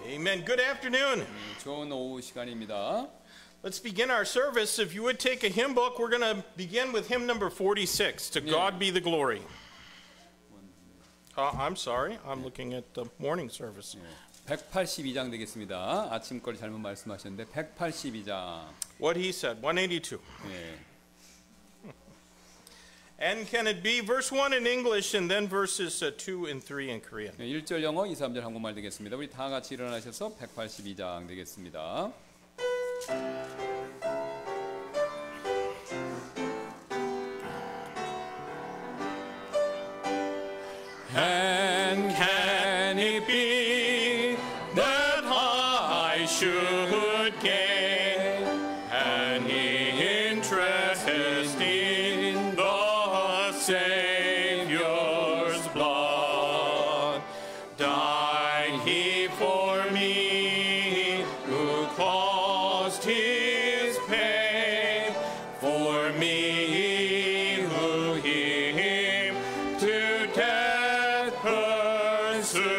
Amen. Good afternoon. 좋은 오후 시간입니다. Let's begin our service. If you would take a hymn book, we're going to begin with hymn number 46, To God Be the Glory. I'm sorry. I'm looking at the morning service. 182장 되겠습니다. 아침 걸 잘못 말씀하셨는데 182장. What he said, 182. 예. And can it be verse 1 in English and then verses 2 and 3 in Korean? 1절 영어, 2, 3절 한국말 되겠습니다. 우리 다 같이 일어나셔서 182장 되겠습니다. And can it be that I should gain an interest in the Savior's blood? Died he for me, who caused his pain, for me who him to death pursued.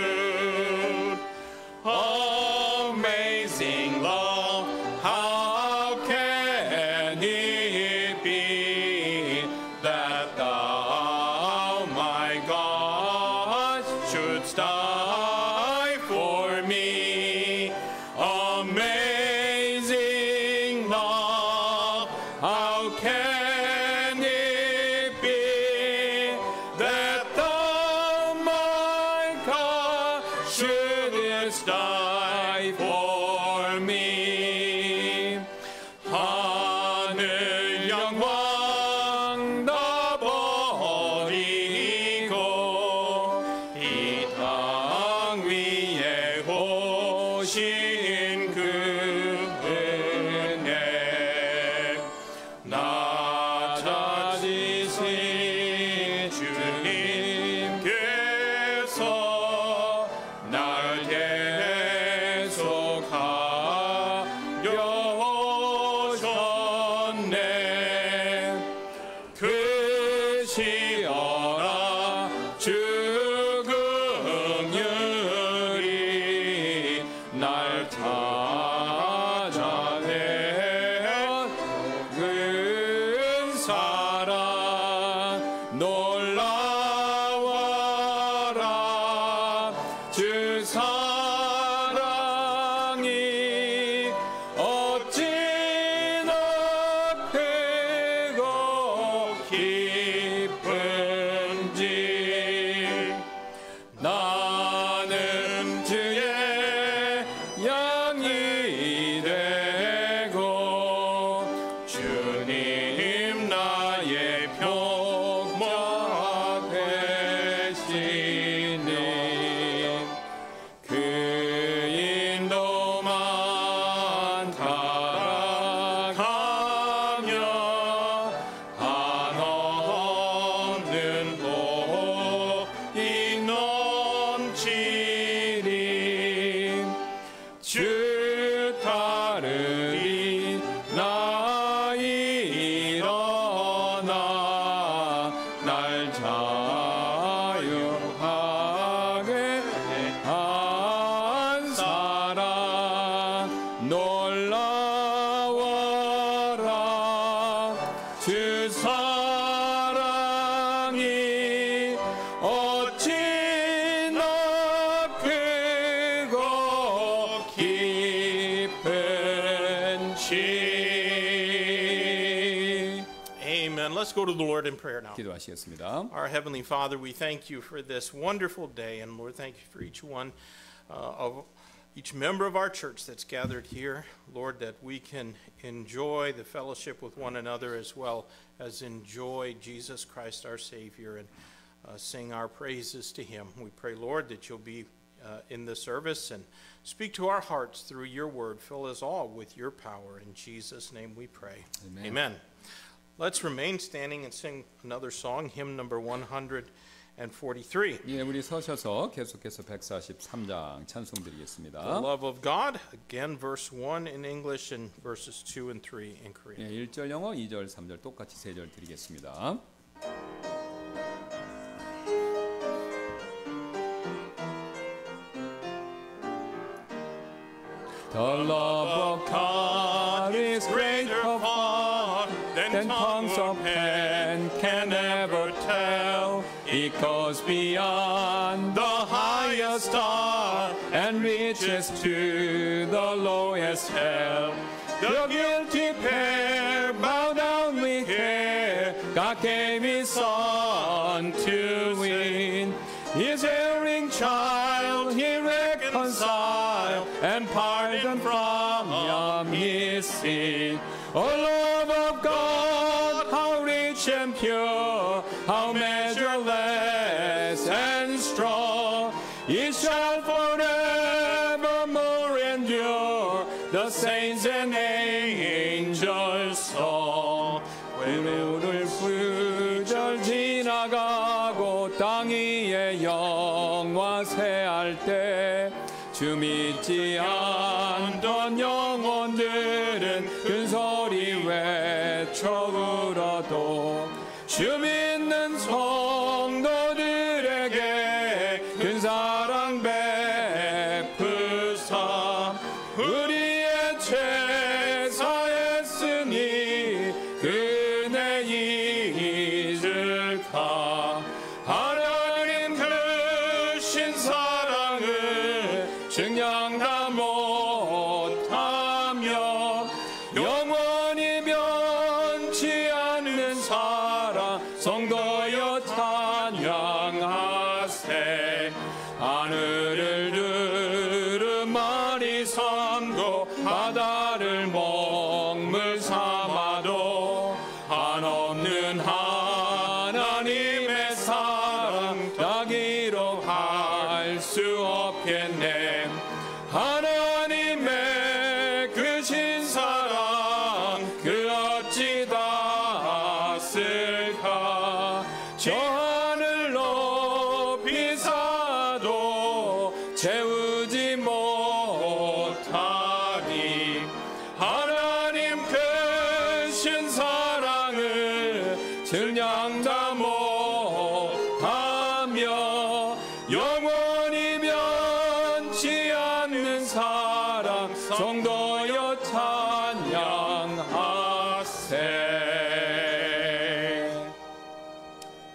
Amazing love, how can it be that thou, my God, shouldst die for me? Amazing love, how can it be that thou, my God, shouldst die for me? 하늘 영광 다 버리고 이 땅 위에 오신 그 은혜 나 찾으신 주님께서 날 계속하여 오셨네. 그시어라 죽음률이 날 찾아내 그 사랑 놀라워라. 주 사랑이 어찌나 크고 깊은지 나는 주의 양이 되고 주님 나의 표범 되시니 그 인도만 따라가며 한없는 복이 넘치리. 주 따르리 나 일어나 날 자유하게 한 사랑 놀라워라. 주 사랑이 어찌나 크고 깊은지. Amen. Let's go to the Lord in prayer now. 기도하시겠습니다. Our Heavenly Father, we thank you for this wonderful day, and Lord, thank you for each one of each member of our church that's gathered here. Lord, that we can enjoy the fellowship with one another as well as enjoy Jesus Christ our Savior and sing our praises to Him. We pray, Lord, that you'll be in the service and speak to our hearts through your word. Fill us all with your power. In Jesus' name we pray. Amen. Amen. Let's remain standing and sing another song, hymn number 143. 예, 우리 서셔서 계속해서 143장 찬송 드리겠습니다. The love of God, again verse 1 in English and verses 2 and 3 in Korean. 예, 1절 영어, 2절, 3절 똑같이 3절 드리겠습니다. The love of God is greater far than tongues of pen can ever tell. It goes beyond the highest star and reaches to the lowest hell. The guilty pair bow down with care. God gave His Son to win. His erring child He reconciled and pardoned from his sin. O love of God, how rich and pure, how measureless and strong, it shall forevermore endure. The saints and angels song. 우를 부절 지나가고 땅 위에 영화세할 때 주 믿지 않던 영혼들은 큰 소리 외쳐 울어도 주 믿는 성도들에게 큰 사랑 베푸사 우리의 죄 사했으니 그네 잊을까. 하나님 크신 사랑을 증량 다 못하며 영원히 변치 않는 사랑 성도여 찬양하세. 하늘을 두루마리 삼고 바다를 먹물 삼아도 한없는 하나님의 사랑 다 기록할 수 없겠네. 하나님의 크신 사랑 그 어찌 닿았을까. 저 하늘 높이 사도 채우지 못하니 하나님 크신 사랑을 증량 다 못하며 영원히 변치 않는 사랑 성도여 찬양하세.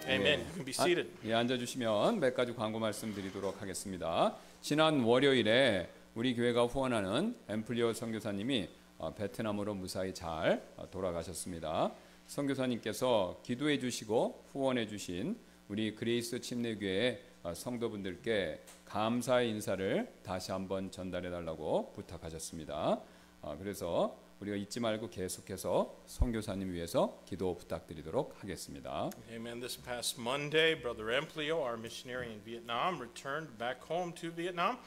Amen. You can be seated. 예, 앉아주시면 몇 가지 광고 말씀드리도록 하겠습니다. 지난 월요일에 우리 교회가 후원하는 앰플리오 선교사님이 베트남으로 무사히 잘 돌아가셨습니다. 선교사님께서 기도해 주시고 후원해 주신 우리 그레이스 침례교회 성도분들께 감사의 인사를 다시 한번 전달해 달라고 부탁하셨습니다. 그래서 우리가 잊지 말고 계속해서 선교사님 위해서 기도 부탁드리도록 하겠습니다. Amen. This past Monday, Brother Emplio, our missionary in Vietnam, returned back home to Vietnam,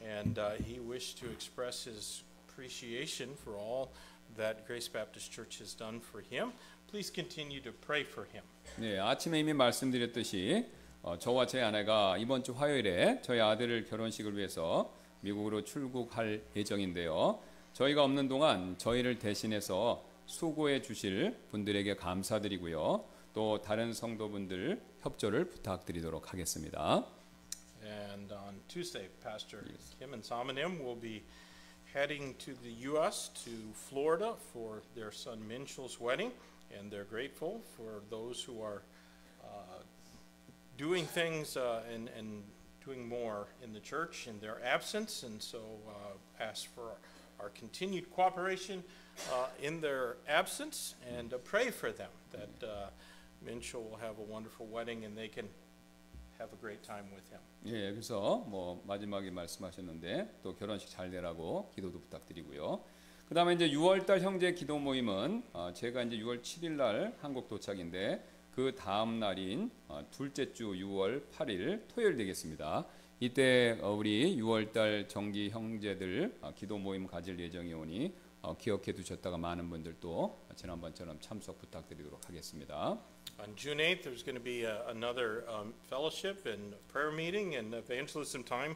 and he wished to express his appreciation for all that Grace Baptist Church has done for him. Please continue to pray for him. 네, 아침에 이미 말씀드렸듯이 저와 제 아내가 이번 주 화요일에 저희 아들을 결혼식을 위해서 미국으로 출국할 예정인데요. 저희가 없는 동안 저희를 대신해서 수고해 주실 분들에게 감사드리고요. 또 다른 성도분들 협조를 부탁드리도록 하겠습니다. And on Tuesday, Pastor Kim and Samanim will be heading to the U.S. to Florida for their son Minchul's wedding, and they're grateful for those who are doing things and doing more in the church in their absence, and so ask for our continued cooperation in their absence, and pray for them that Minchul will have a wonderful wedding and they can have a great time with him. 예, 그래서 뭐 마지막에 말씀하셨는데 또 결혼식 잘 되라고 기도도 부탁드리고요. 그다음에 이제 6월달 형제 기도 모임은 제가 이제 6월 7일 날 한국 도착인데 그 다음 날인 둘째 주 6월 8일 토요일 되겠습니다. 이때 우리 6월달 정기 형제들 기도 모임 가질 예정이 오니 기억해 두셨다가 많은 분들도 지난번처럼 참석 부탁드리도록 하겠습니다. On June 8th, there's going to be another fellowship and prayer meeting and evangelism time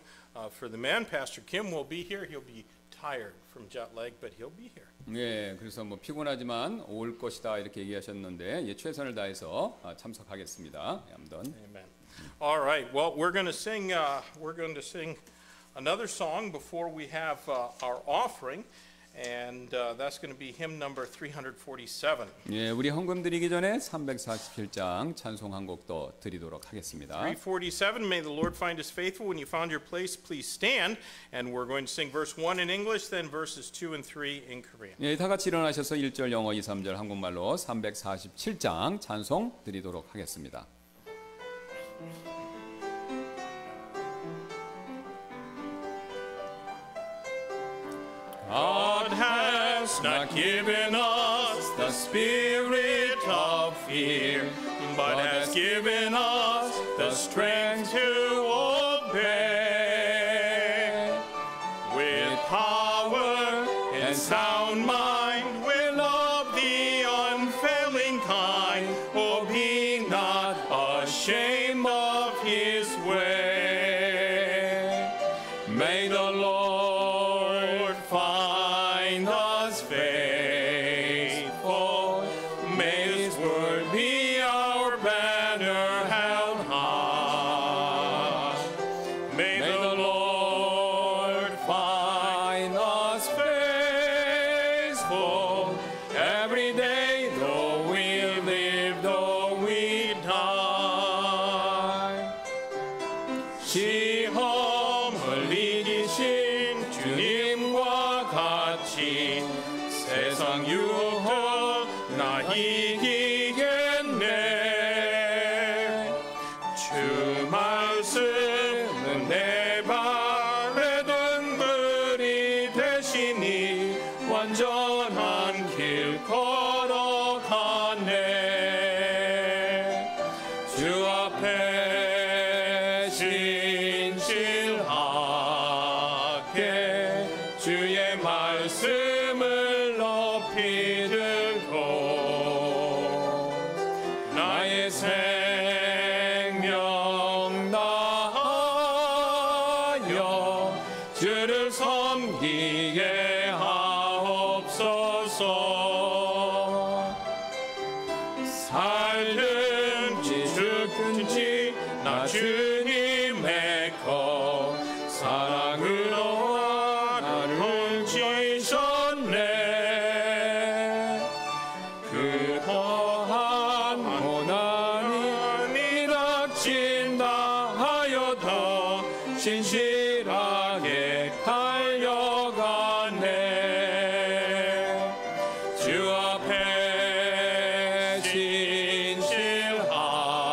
for the men. Pastor Kim will be here. He'll be tired from jet lag, but he'll be here. 네, 그래서 뭐 피곤하지만 올 것이다 이렇게 얘기하셨는데 예, 최선을 다해서 참석하겠습니다. 아무튼. Amen. All right. Well, we're going to sing another song before we have our offering, and that's going to be hymn number 347. 예, 우리 헌금 드리기 전에 347장 찬송 한 곡 더 드리도록 하겠습니다. 347, may the Lord find us faithful. When you found your place, please stand. And we're going to sing verse 1 in English, then verses 2 and 3 in Korean. 예, 다 같이 일어나셔서 1절 영어, 2, 3절 한국말로 347장 찬송 드리도록 하겠습니다. God has not given us the spirit of fear, but has given us the strength to obey. With power and sound mind, we'll love the unfailing kind, oh, be not ashamed of his way. May the Lord find us faithful. May his word be our banner held high. May the Lord find us faithful every day, though we live, though we die. 시험을 이기신 주님과 같이 세상 유혹 나 이기겠네. 주 말씀은 내 발에 등불이 되시니 완전한 길 걸어가네. 주 앞에 진실하게 주의 말씀을 높이 들고 나의 생명 다하여 주를 섬기게 하옵소서. 살든지 죽든지 나 주님의 것 사랑으로 나를 지셨네. 그 더한 고난이 닥친다 하여도 신실하게 달려가네. 주 앞에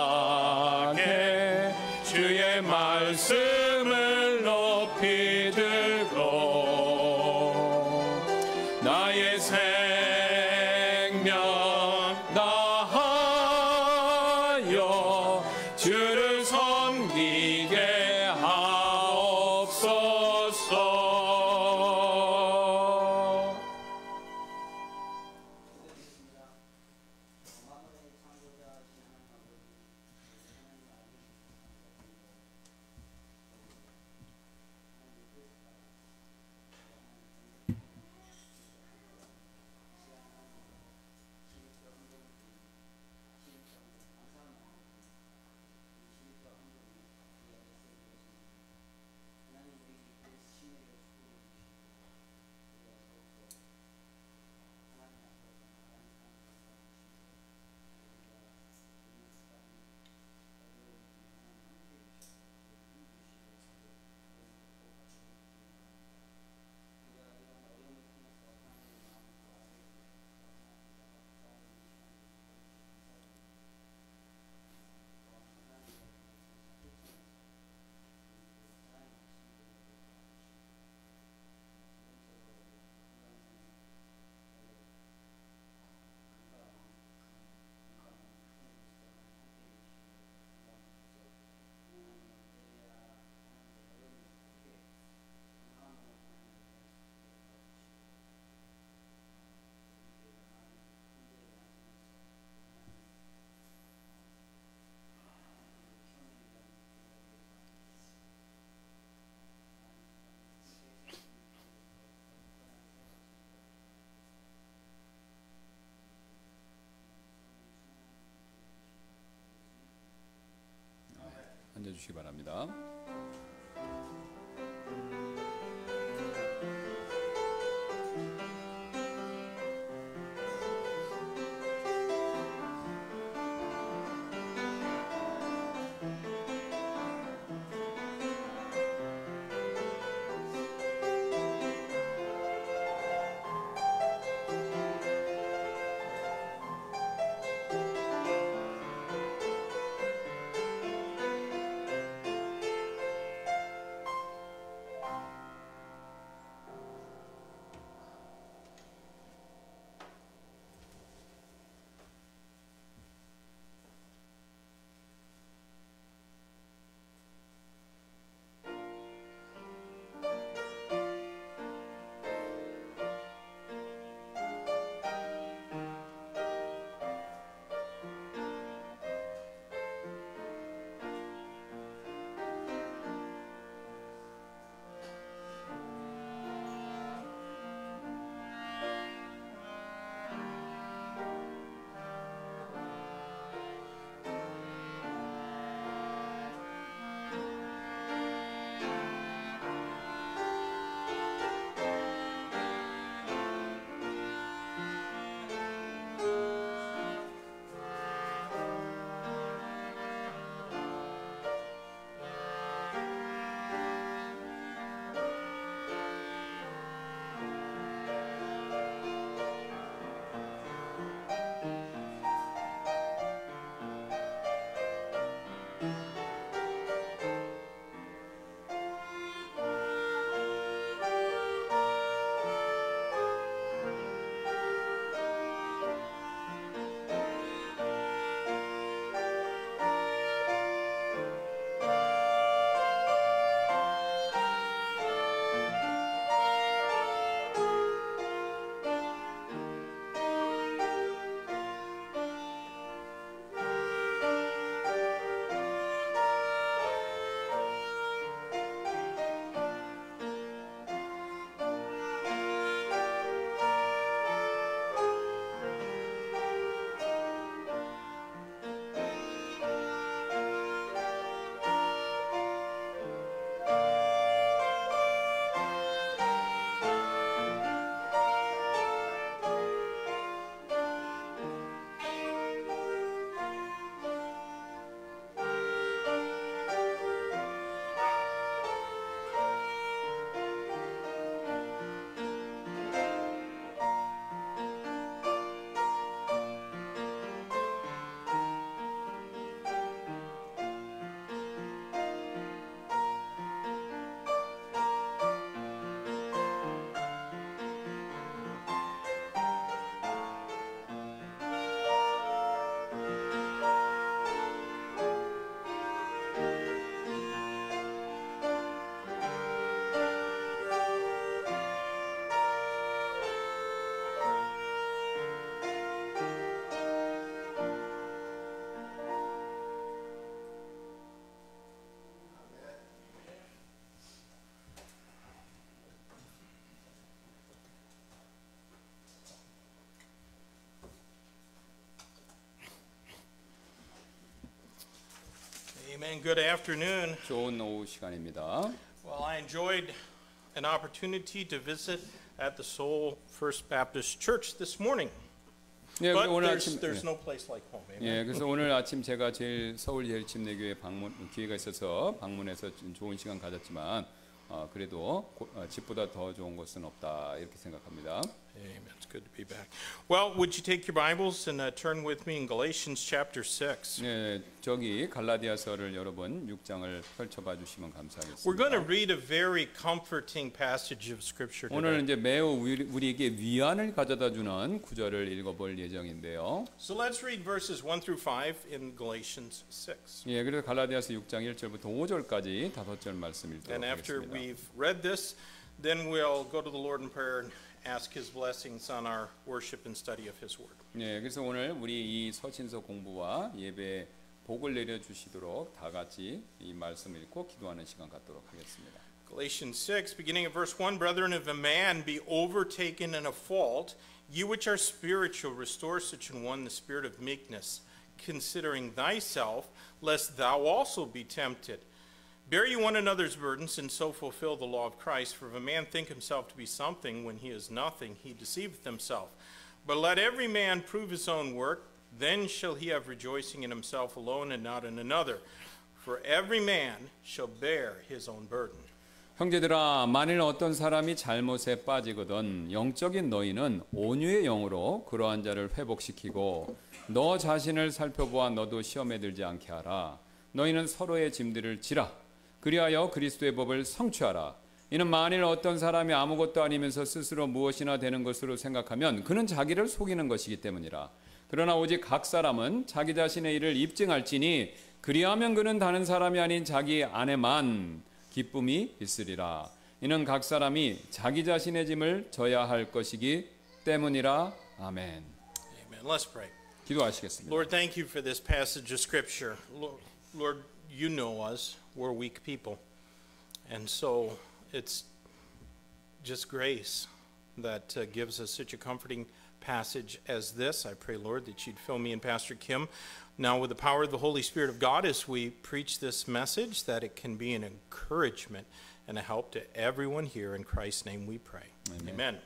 진실하게 주의 말씀을 높이 들고 나의 생명 다하여 주를 섬기게 하옵소서. 앉아주시기 바랍니다. And good afternoon. 좋은 오후 시간입니다. Well, I enjoyed an opportunity to visit at the Seoul First Baptist Church this morning. 예, But 오늘 아침 there's no place like home. Amen? 예, 그래서 오늘 아침 제가 서울 제일침례교회 기회가 있어서 방문해서 좀 좋은 시간 가졌지만 그래도 집보다 더 좋은 곳은 없다 이렇게 생각합니다. Amen. It's good to be back. Well, would you take your Bibles and turn with me in Galatians chapter 6? 예, 저기 갈라디아서를 여러분 6장을 펼쳐봐 주시면 감사하겠습니다. We're going to read a very comforting passage of Scripture 오늘은 today. 이제 매우 우리에게 위안을 가져다 주는 구절을 읽어볼 예정인데요. So let's read verses 1 through 5 in Galatians 6. 예, 그래서 갈라디아서 6장 1절부터 5절까지 5절 말씀 읽도록 And after 하겠습니다. we've read this, then we'll go to the Lord in prayer and ask His blessings on our worship and study of His Word. 예, 그래서 오늘 우리 이 서신서 공부와 예배 복을 내려 주시도록 다 같이 이 말씀 읽고 기도하는 시간 갖도록 하겠습니다. Galatians 6, beginning at verse 1, Brethren, if a man be overtaken in a fault, you which are spiritual, restore such an one the spirit of meekness, considering thyself, lest thou also be tempted. Bear ye one another's burdens, and so fulfill the law of Christ. For if a man think himself to be something when he is nothing, he deceiveth himself. But let every man prove his own work, then shall he have rejoicing in himself alone and not in another. For every man shall bear his own burden. 형제들아, 만일 어떤 사람이 잘못에 빠지거든 영적인 너희는 온유의 영으로 그러한 자를 회복시키고 너 자신을 살펴보아 너도 시험에 들지 않게 하라. 너희는 서로의 짐들을 지라. 그리하여 그리스도의 법을 성취하라. 이는 만일 어떤 사람이 아무것도 아니면서 스스로 무엇이나 되는 것으로 생각하면 그는 자기를 속이는 것이기 때문이라. 그러나 오직 각 사람은 자기 자신의 일을 입증할지니 그리하면 그는 다른 사람이 아닌 자기 안에만 기쁨이 있으리라. 이는 각 사람이 자기 자신의 짐을 져야 할 것이기 때문이라. 아멘. Amen. Let's pray. 기도하시겠습니다. Lord, thank you for this passage of Scripture. Lord, you know us. We're weak people. And so it's just grace that gives us such a comforting passage as this. I pray, Lord, that you'd fill me and Pastor Kim now with the power of the Holy Spirit of God as we preach this message, that it can be an encouragement and a help to everyone here. In Christ's name we pray. Amen.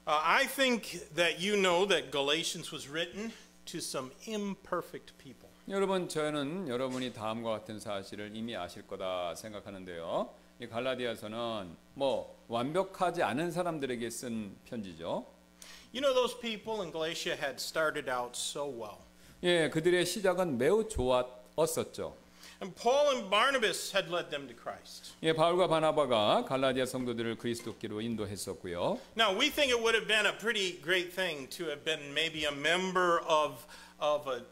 I think that you know that Galatians was written to some imperfect people. 여러분, 저는 여러분이 다음과 같은 사실을 이미 아실 거다 생각하는데요. 이 갈라디아서는 완벽하지 않은 사람들에게 쓴 편지죠. You know, those people in Galatia had started out so well. 예, 그들의 시작은 매우 좋았었죠. And Paul and Barnabas had led them to Christ. 예, 바울과 바나바가 갈라디아 성도들을 그리스도께로 인도했었고요. Now, we think it would have been a pretty great thing to have been maybe a member of a,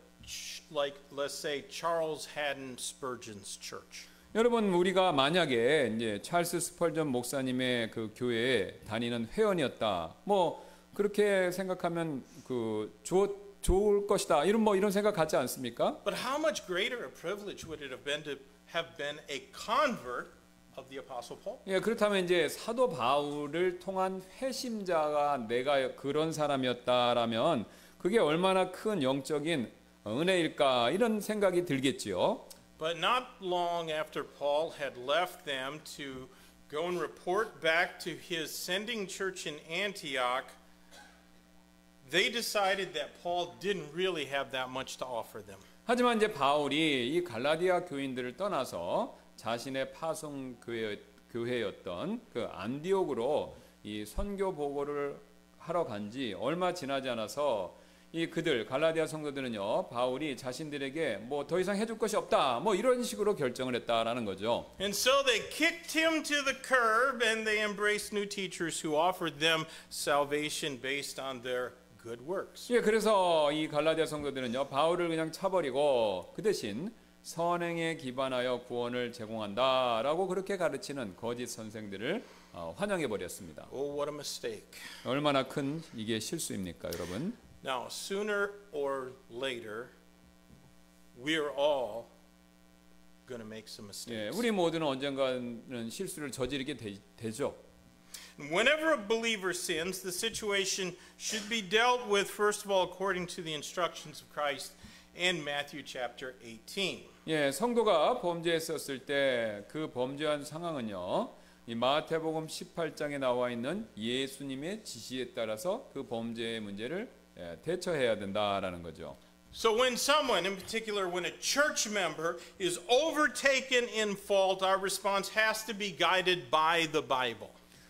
like, let's say, Charles Haddon Spurgeon's church. 여러분, 우리가 만약에 이제 찰스 스펄전 목사님의 그 교회에 다니는 회원이었다. 그렇게 생각하면 좋을 것이다. 이런 생각 갖지 않습니까? But how much greater a privilege would it have been to have been a convert of the Apostle Paul? 예, 그렇다면 이제 사도 바울을 통한 회심자가 내가 그런 사람이었다라면 그게 얼마나 큰 영적인 은혜일까 이런 생각이 들겠지요. But not long after Paul had left them to go and report back to his sending church in Antioch, they decided that Paul didn't really have that much to offer them. 하지만 이제 바울이 이 갈라디아 교인들을 떠나서 자신의 파송 교회였던 그 안디옥으로 이 선교 보고를 하러 간지 얼마 지나지 않아서 이 그들 갈라디아 성도들은요 바울이 자신들에게 더 이상 해줄 것이 없다 이런 식으로 결정을 했다라는 거죠. And so they kicked him to the curb and they embraced new teachers who offered them salvation based on their good works. 예, 그래서 이 갈라디아 성도들은요 바울을 그냥 차버리고 그 대신 선행에 기반하여 구원을 제공한다라고 그렇게 가르치는 거짓 선생들을 환영해 버렸습니다. Oh, what a mistake. 얼마나 큰 이게 실수입니까, 여러분? Now, sooner or later, we're all going to make some 예, mistakes. 우리 모두는 언젠가는 실수를 저지르게 되죠. Whenever a believer sins, the situation should be dealt with, first of all, according to the instructions of Christ in Matthew chapter 18. 예, 성도가 범죄했었을 때 그 범죄한 상황은요. 이 마태복음 18장에 나와 있는 예수님의 지시에 따라서 그 범죄의 문제를 대처해야 된다라는 거죠. So when someone, in particular when a church member is overtaken in fault, our response has to be guided by the Bible.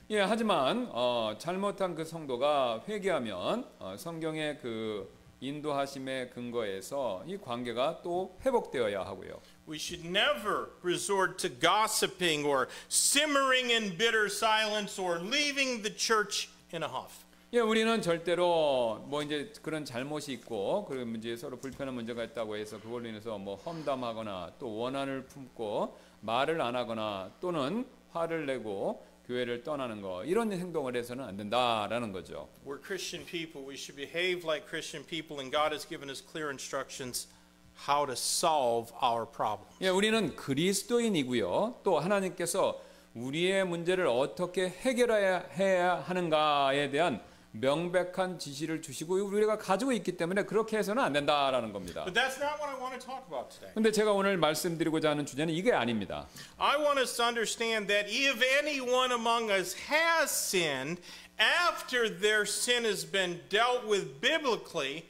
예, 하지만 잘못한 그 성도가 회개하면 성경의 그 인도하심의 근거에서 이 관계가 또 회복되어야 하고요. We should never resort to gossiping or simmering in bitter silence or leaving the church in a huff. 예, 우리는 절대로 뭐 이제 그런 잘못이 있고 그런 문제 서로 불편한 문제가 있다고 해서 그걸로 인해서 뭐 험담하거나 또 원한을 품고 말을 안 하거나 또는 화를 내고 교회를 떠나는 거 이런 행동을 해서는 안 된다라는 거죠. We're Christian people. We should behave like Christian people, and God has given us clear instructions how to solve our problems. 예, 우리는 그리스도인이고요. 또 하나님께서 우리의 문제를 어떻게 해결해야 하는가에 대한 명백한 지시를 주시고 우리가 가지고 있기 때문에 그렇게 해서는 안 된다라는 겁니다. But that's not what I want to talk about today. 근데 제가 오늘 말씀드리고자 하는 주제는 이게 아닙니다. I want us to understand that if anyone among us has sinned after their sin has been dealt with biblically,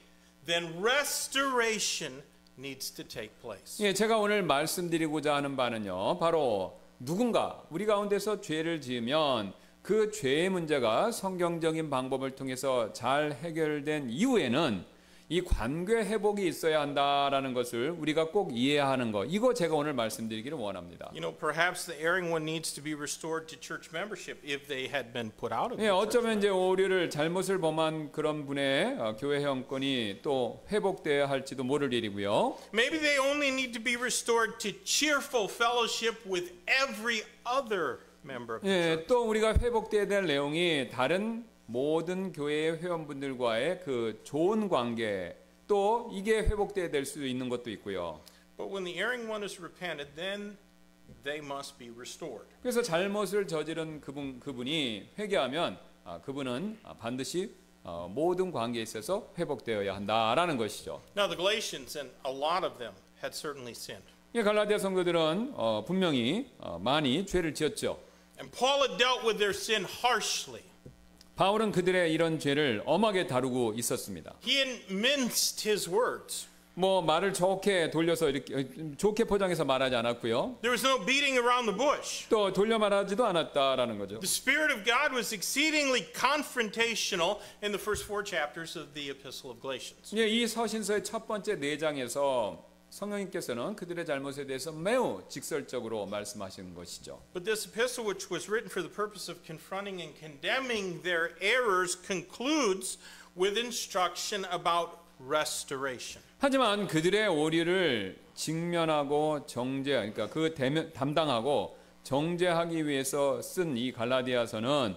then restoration needs to take place. 예, 제가 오늘 말씀드리고자 하는 바는요. 바로 누군가 우리 가운데서 죄를 지으면 그 죄의 문제가 성경적인 방법을 통해서 잘 해결된 이후에는 이 관계 회복이 있어야 한다라는 것을 우리가 꼭 이해하는 거. 이거 제가 오늘 말씀드리기를 원합니다. You know, perhaps the erring one needs to be restored to church membership if they had been put out of 예, the 어쩌면 church. 이제 오류를 잘못을 범한 그런 분의 교회 회원권이 또 회복돼야 할지도 모를 일이고요. Maybe they only need to be restored to cheerful fellowship with every other member of the 예, church. 또 우리가 회복돼야 될 내용이 다른 모든 교회의 회원분들과의 그 좋은 관계 또 이게 회복돼야 될 수 있는 것도 있고요. But when the erring one is repented, then they must be restored. 그래서 잘못을 저지른 그분이 회개하면 그분은 반드시 모든 관계에 있어서 회복되어야 한다라는 것이죠. Now the Galatians, and a lot of them, had certainly sinned. 이 갈라디아 성도들은 분명히 많이 죄를 지었죠. And Paul had dealt with their sin harshly. 바울은 그들의 이런 죄를 엄하게 다루고 있었습니다. He hadn't minced his words. 뭐 말을 좋게 돌려서 이렇게 좋게 포장해서 말하지 않았고요. There was no beating around the bush. 또 돌려 말하지도 않았다라는 거죠. The Spirit of God was exceedingly confrontational in the first 4 chapters of the Epistle of Galatians. 예, 이 서신서의 첫 번째 4장에서 성령님께서는 그들의 잘못에 대해서 매우 직설적으로 말씀하시는 것이죠. But this epistle, which was written for the purpose of confronting and condemning their errors, concludes with instruction about restoration. 하지만 그들의 오류를 직면하고 그러니까 담당하고 정죄하기 위해서 쓴 이 갈라디아서는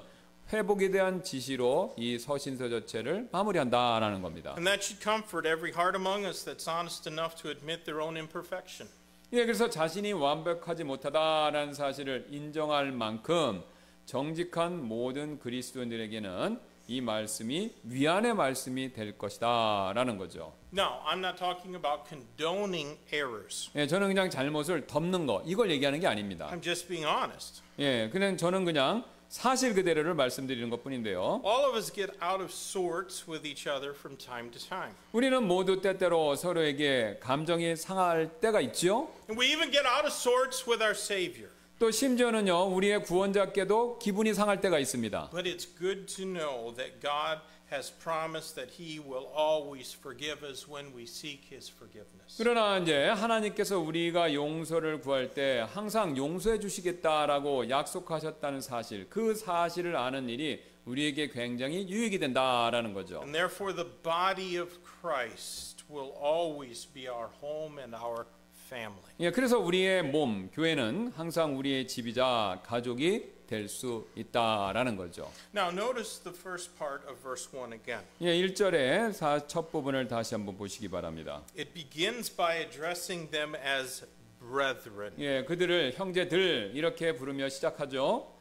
회복에 대한 지시로 이 서신서 자체를 마무리한다라는 겁니다. And that should comfort every heart among us that's honest enough to admit their own imperfection. 예, 그래서 자신이 완벽하지 못하다라는 사실을 인정할 만큼 정직한 모든 그리스도인들에게는 이 말씀이 위안의 말씀이 될 것이다라는 거죠. Now, I'm not talking about condoning errors. 예, 저는 그냥 잘못을 덮는 거 이걸 얘기하는 게 아닙니다. I'm just being honest. 예, 저는 그냥 사실 그대로를 말씀드리는 것뿐인데요. All of us get out of sorts with each other from time to time. 우리는 모두 때때로 서로에게 감정이 상할 때가 있죠. And we even get out of sorts with our Savior. 또 심지어는요, 우리의 구원자께도 기분이 상할 때가 있습니다. But it's good to know that God has promised that He will always forgive us when we seek His forgiveness. 그러나 이제 하나님께서 우리가 용서를 구할 때 항상 용서해 주시겠다라고 약속하셨다는 사실, 그 사실을 아는 일이 우리에게 굉장히 유익이 된다라는 거죠. And therefore the body of Christ will always be our home and our family. 예, 그래서 우리의 몸, 교회는 항상 우리의 집이자 가족이 될 수 있다라는 거죠. Now notice the first part of verse 1 again. 예, 1절의 첫 부분을 다시 한번 보시기 바랍니다. It begins by addressing them as brethren. 예, 그들을 형제들 이렇게 부르며 시작하죠.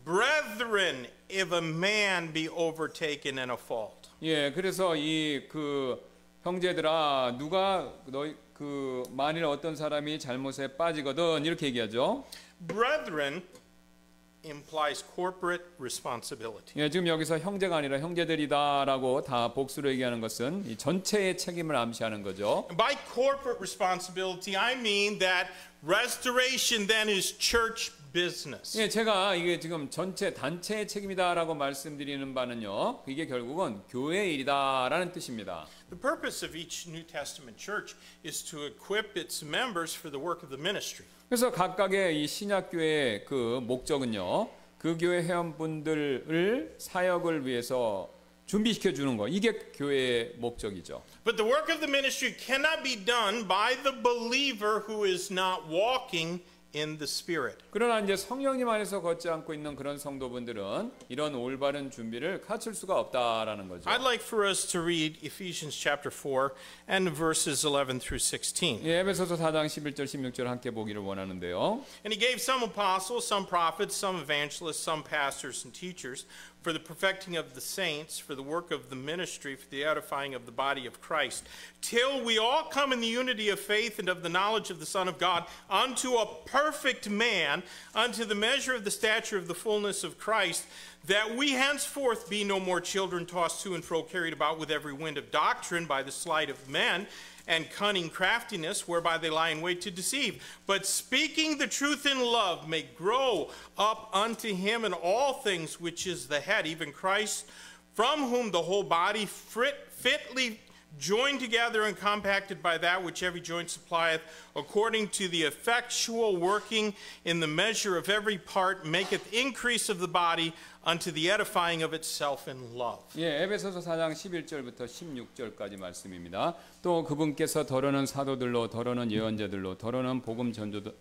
Brethren, if a man be overtaken in a fault. 예, 그래서 이 형제들아 누가 그 만일 어떤 사람이 잘못에 빠지거든 이렇게 얘기하죠. Brethren implies corporate responsibility. 예, 지금 여기서 형제가 아니라 형제들이다라고 다 복수로 얘기하는 것은 이 전체의 책임을 암시하는 거죠. By corporate responsibility, I mean that restoration then is church business. 예, 제가 이게 지금 전체 단체의 책임이다라고 말씀드리는 바는요, 이게 결국은 교회의 일이다라는 뜻입니다. The purpose of each New Testament church is to equip its members for the work of the ministry. 그래서 각각의 이 신약교회의 그 목적은요, 그 교회 회원분들을 사역을 위해서 준비시켜 주는 거, 이게 교회의 목적이죠. But the work of the ministry cannot be done by the believer who is not walking in the Spirit. 그러나 이제 성령님 안에서 걷지 않고 있는 그런 성도분들은 이런 올바른 준비를 갖출 수가 없다라는 거죠. I'd like for us to read Ephesians chapter 4 and verses 11 through 16. 예, 에베소서 4장 11절 16절 함께 보기를 원하는데요. And he gave some apostles, some prophets, some evangelists, some pastors and teachers for the perfecting of the saints, for the work of the ministry, for the edifying of the body of Christ, till we all come in the unity of faith and of the knowledge of the Son of God, unto a perfect man, unto the measure of the stature of the fullness of Christ, that we henceforth be no more children tossed to and fro, carried about with every wind of doctrine by the sleight of men, and cunning craftiness, whereby they lie in wait to deceive. But speaking the truth in love may grow up unto him in all things, which is the head, even Christ, from whom the whole body fitly joined together and compacted by that which every joint supplieth, according to the effectual working in the measure of every part, maketh increase of the body unto the edifying of itself in love. 예, 에베소서 4장 11절부터 16절까지 말씀입니다. 또 그분께서 더러는 사도들로, 더러는 예언자들로, 더러는 복음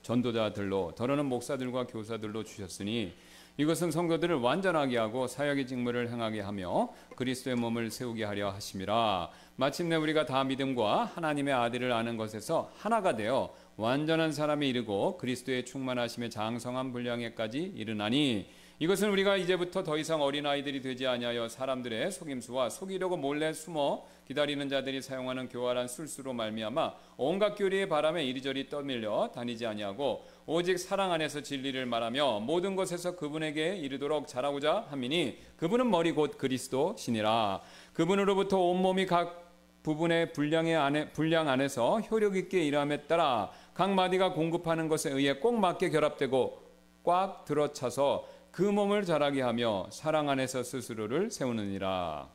전도자들로, 더러는 목사들과 교사들로 주셨으니 이것은 성도들을 완전하게 하고 사역의 직무를 행하게 하며 그리스도의 몸을 세우게 하려 하심이라. 마침내 우리가 다 믿음과 하나님의 아들을 아는 것에서 하나가 되어 완전한 사람에 이르고 그리스도의 충만하심의 장성한 분량에까지 이르나니, 이것은 우리가 이제부터 더 이상 어린아이들이 되지 아니하여 사람들의 속임수와 속이려고 몰래 숨어 기다리는 자들이 사용하는 교활한 술수로 말미암아 온갖 교리의 바람에 이리저리 떠밀려 다니지 아니하고 오직 사랑 안에서 진리를 말하며 모든 것에서 그분에게 이르도록 자라고자 함이니, 그분은 머리 곧 그리스도시니라. 그분으로부터 온몸이 각 부분의 분량 안에서 효력 있게 일함에 따라 각 마디가 공급하는 것에 의해 꼭 맞게 결합되고 꽉 들어차서 그 몸을 자라게 하며 사랑 안에서 스스로를 세우느니라.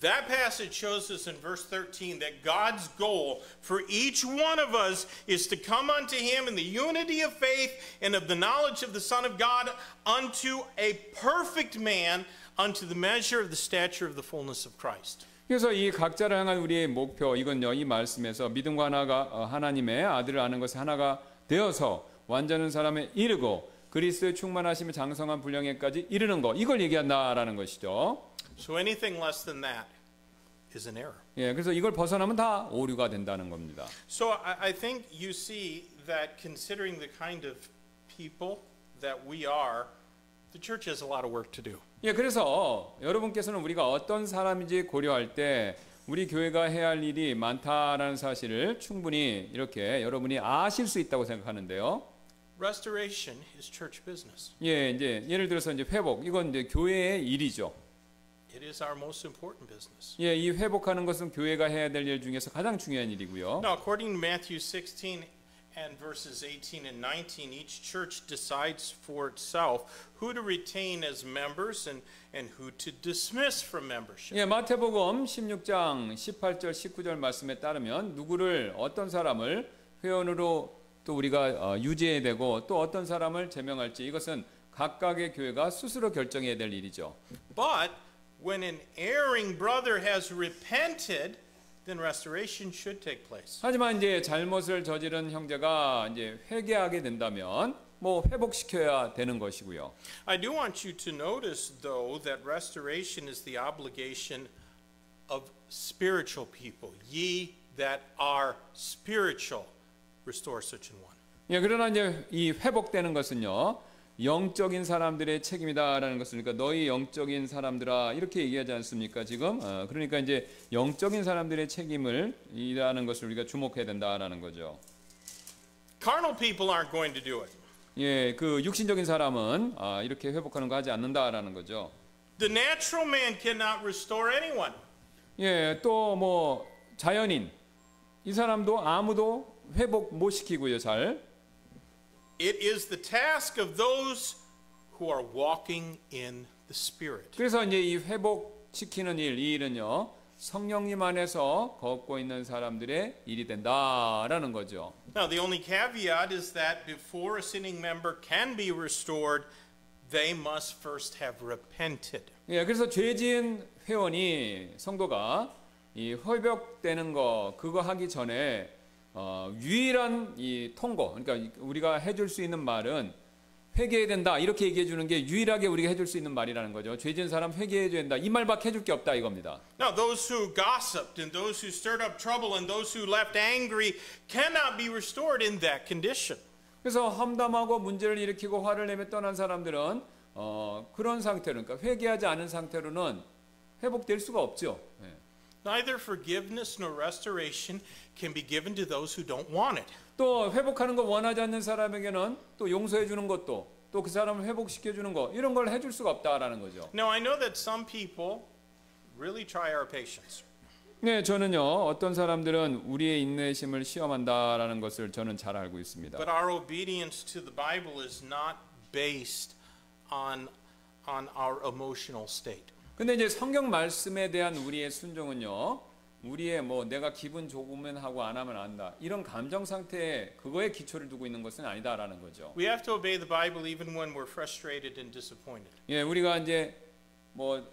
That passage shows us in verse 13 that God's goal for each one of us is to come unto him in the unity of faith and of the knowledge of the Son of God, unto a perfect man, unto the measure of the stature of the fullness of Christ. 그래서 이 각자를 향한 우리의 목표, 이건요, 이 말씀에서 믿음과 하나님의 아들을 아는 것이 하나가 되어서 완전한 사람에 이르고 그리스도의 충만하심의 장성한 분량에까지 이르는 것, 이걸 얘기한다라는 것이죠. So anything less than that is an error. 예, 그래서 이걸 벗어나면 다 오류가 된다는 겁니다. So I think you see that considering the kind of people that we are, the church has a lot of work to do. 예, 그래서 여러분께서는 우리가 어떤 사람인지 고려할 때 우리 교회가 해야 할 일이 많다라는 사실을 충분히 이렇게 여러분이 아실 수 있다고 생각하는데요. Restoration is church business. 예, 이제 예를 들어서 이제 회복, 이건 이제 교회의 일이죠. It is our most important business. 예, 이 회복하는 것은 교회가 해야 될 일 중에서 가장 중요한 일이고요. Now, according to Matthew 16 and verses 18 and 19, each church decides for itself who to retain as members and who to dismiss from membership. 예, 마태복음 16장 18절 19절 말씀에 따르면 누구를, 어떤 사람을 회원으로 또 우리가 유지해야 되고 또 어떤 사람을 제명할지, 이것은 각각의 교회가 스스로 결정해야 될 일이죠. But when an erring brother has repented, then restoration should take place. 하지만 이제 잘못을 저지른 형제가 이제 회개하게 된다면 뭐 회복시켜야 되는 것이고요. I do want you to notice, though, that restoration is the obligation of spiritual people. Ye that are spiritual, restore such an one. 예, 그러나 이제 이 회복되는 것은요, 영적인 사람들의 책임이다라는 것을 그러니까 너희 영적인 사람들아 이렇게 얘기하지 않습니까 지금? 그러니까 이제 영적인 사람들의 책임을 이라는 것을 우리가 주목해야 된다라는 거죠. Carnal people aren't going to do it. 예, 그 육신적인 사람은 이렇게 회복하는 거 하지 않는다라는 거죠. The natural man cannot restore anyone. 예, 또 뭐 자연인 이 사람도 아무도 회복 못 시키고요, 잘. It is the task of those who are walking in the Spirit. 그래서 이제 이 회복시키는 일, 이 일은요, 성령님 안에서 걷고 있는 사람들의 일이 된다라는 거죠. Now, the only caveat is that before a sinning member can be restored, they must first have repented. 예, 그래서 죄지은 회원이 성도가 이 회복되는 거 그거 하기 전에 유일한 이 통고, 그러니까 우리가 해줄 수 있는 말은 회개해야 된다 이렇게 얘기해 주는 게 유일하게 우리가 해줄 수 있는 말이라는 거죠. 죄 지은 사람 회개해야 된다 이 말밖에 해줄 게 없다 이겁니다. Now, those who gossiped and those who stirred up trouble and those who left angry cannot be restored in that condition. 그래서 험담하고 문제를 일으키고 화를 내며 떠난 사람들은 그런 상태로 그러니까 회개하지 않은 상태로는 회복될 수가 없죠. 예. Neither forgiveness nor restoration can be given to those who don't want it. 또 회복하는 거 원하지 않는 사람에게는 또 용서해 주는 것도 또 그 사람을 회복시켜 주는 거 이런 걸 해줄 수가 없다라는 거죠. Now, I know that some people really try our patience. 네, 저는요 어떤 사람들은 우리의 인내심을 시험한다라는 것을 저는 잘 알고 있습니다. But our obedience to the Bible is not based on our emotional state. 근데 이제 성경 말씀에 대한 우리의 순종은요, 우리의 뭐 내가 기분 좋으면 하고 안 하면 안다 이런 감정 상태에 그거에 기초를 두고 있는 것은 아니다라는 거죠. We have to obey the Bible even when we're frustrated and disappointed. 예, 우리가 이제 뭐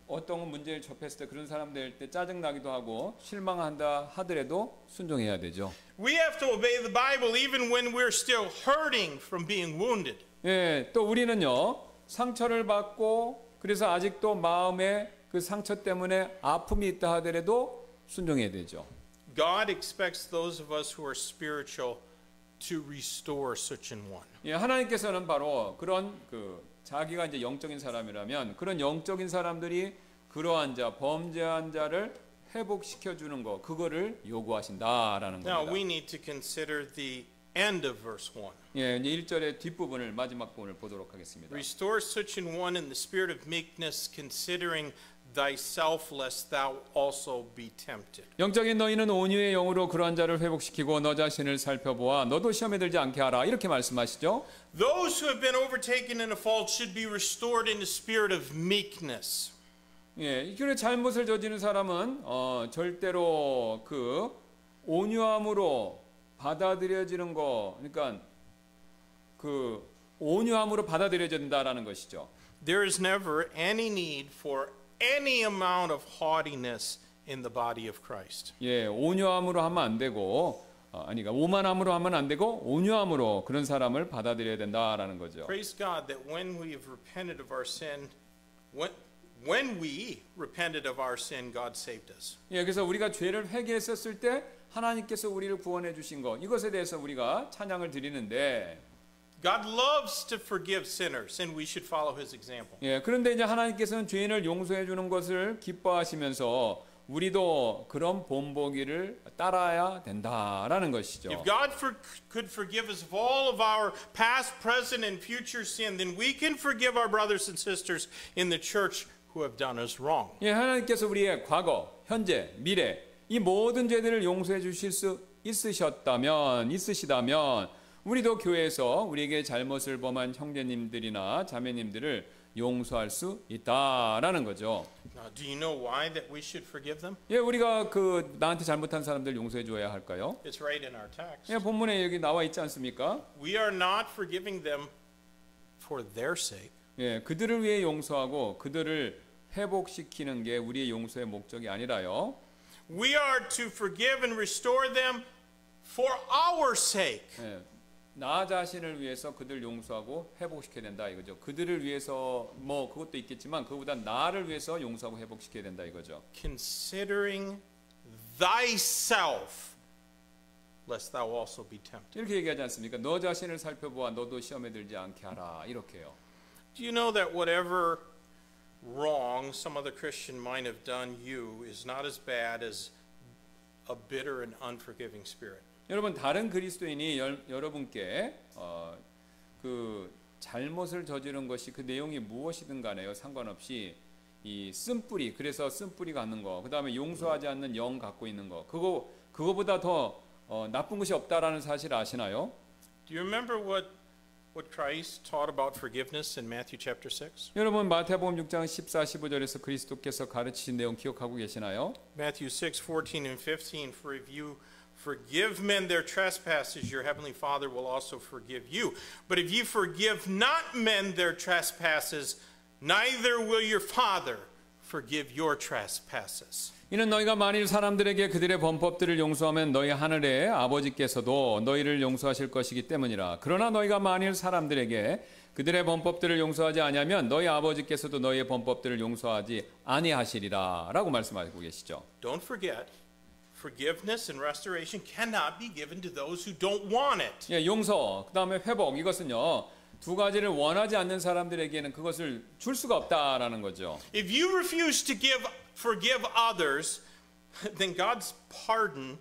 어떤 문제를 접했을 때 그런 사람들 때 짜증 나기도 하고 실망한다 하더라도 순종해야 되죠. We have to obey the Bible even when we're still hurting from being wounded. 예, 또 우리는요 상처를 받고 그래서 아직도 마음에 그 상처 때문에 아픔이 있다 하더라도 순종해야 되죠. God expects those of us who are spiritual to restore such an one. 예, 하나님께서는 바로 그런 그 자기가 이제 영적인 사람이라면 그런 영적인 사람들이 그러한 자 범죄한 자를 회복시켜 주는 거 그거를 요구하신다라는 Now, we 겁니다. need to consider the end of verse 1. 예, 이제 1절의 뒷부분을 마지막 부분을 보도록 하겠습니다. Restore such an one in the spirit of meekness, considering thyself, lest thou also be tempted. 영적인 너희는 온유의 영으로 그러한 자를 회복시키고 너 자신을 살펴보아 너도 시험에 들지 않게 하라 이렇게 말씀하시죠. Those who have been overtaken in a fault should be restored in the spirit of meekness. 예, 이렇게 잘못을 저지른 사람은 절대로 그 온유함으로 받아들여지는 거, 그러니까 그 온유함으로 받아들여진다라는 것이죠. There is never any need for any amount of haughtiness in the body of Christ. 예, 온유함으로 하면 안 되고, 아니가 오만함으로 하면 안 되고 온유함으로 그런 사람을 받아들여야 된다라는 거죠. Praise God that when we have repented of our sin, when we repented of our sin, God saved us. 예, 그래서 우리가 죄를 회개했었을 때 하나님께서 우리를 구원해 주신 것 이것에 대해서 우리가 찬양을 드리는데. God loves to forgive sinners, and we should follow His example. 예, 그런데 이제 하나님께서는 죄인을 용서해 주는 것을 기뻐하시면서 우리도 그런 본보기를 따라야 된다라는 것이죠. If God could forgive us of all of our past, present, and future sin, then we can forgive our brothers and sisters in the church who have done us wrong. 예, 하나님께서 우리의 과거, 현재, 미래 이 모든 죄들을 용서해 주실 수 있으시다면 우리도 교회에서 우리에게 잘못을 범한 형제님들이나 자매님들을 용서할 수 있다라는 거죠. Now, do you know why that we should forgive them? 예, 우리가 그 나한테 잘못한 사람들 용서해 줘야 할까요? It's right in our text. 예, 본문에 여기 나와 있지 않습니까? We are not forgiving them for their sake. 예, 그들을 위해 용서하고 그들을 회복시키는 게 우리의 용서의 목적이 아니라요. We are to forgive and restore them for our sake. 예, 나 자신을 위해서 그들 용서하고 회복시켜야 된다 이거죠. 그들을 위해서 뭐 그것도 있겠지만 그보다 나를 위해서 용서하고 회복시켜야 된다 이거죠. Considering thyself, lest thou also be tempted. 이렇게 얘기하지 않습니까? 너 자신을 살펴보아 너도 시험에 들지 않게 하라 이렇게요. Do you know that whatever wrong some other Christian might have done you is not as bad as a bitter and unforgiving spirit? 여러분 다른 그리스도인이 여러분께 그 잘못을 저지른 것이 그 내용이 무엇이든 간에요 상관없이 이 쓴뿌리 그래서 쓴뿌리 갖는 거 그다음에 용서하지 않는 영 갖고 있는 거 그거보다 더 나쁜 것이 없다라는 사실 아시나요? Do you remember what Christ taught about forgiveness in Matthew chapter 6? 여러분 마태복음 6장 14, 15절에서 그리스도께서 가르치신 내용 기억하고 계시나요? Matthew 6:14 and 15 For if you forgive men their trespasses your heavenly Father will also forgive you. But if you forgive not men their trespasses neither will your Father forgive your trespasses. 이는 너희가 만일 사람들에게 그들의 범법들을 용서하면 너희 하늘의 아버지께서도 너희를 용서하실 것이기 때문이라. 그러나 너희가 만일 사람들에게 그들의 범법들을 용서하지 아니하면 너희 아버지께서도 너희의 범법들을 용서하지 아니하시리라 라고 말씀하고 계시죠. Don't forget, forgiveness and restoration cannot be given to those who don't want it. 예, 용서, 그 다음에 회복 이것은요. 두 가지를 원하지 않는 사람들에게는 그것을 줄 수가 없다라는 거죠. If you refuse to forgive others, then God's pardon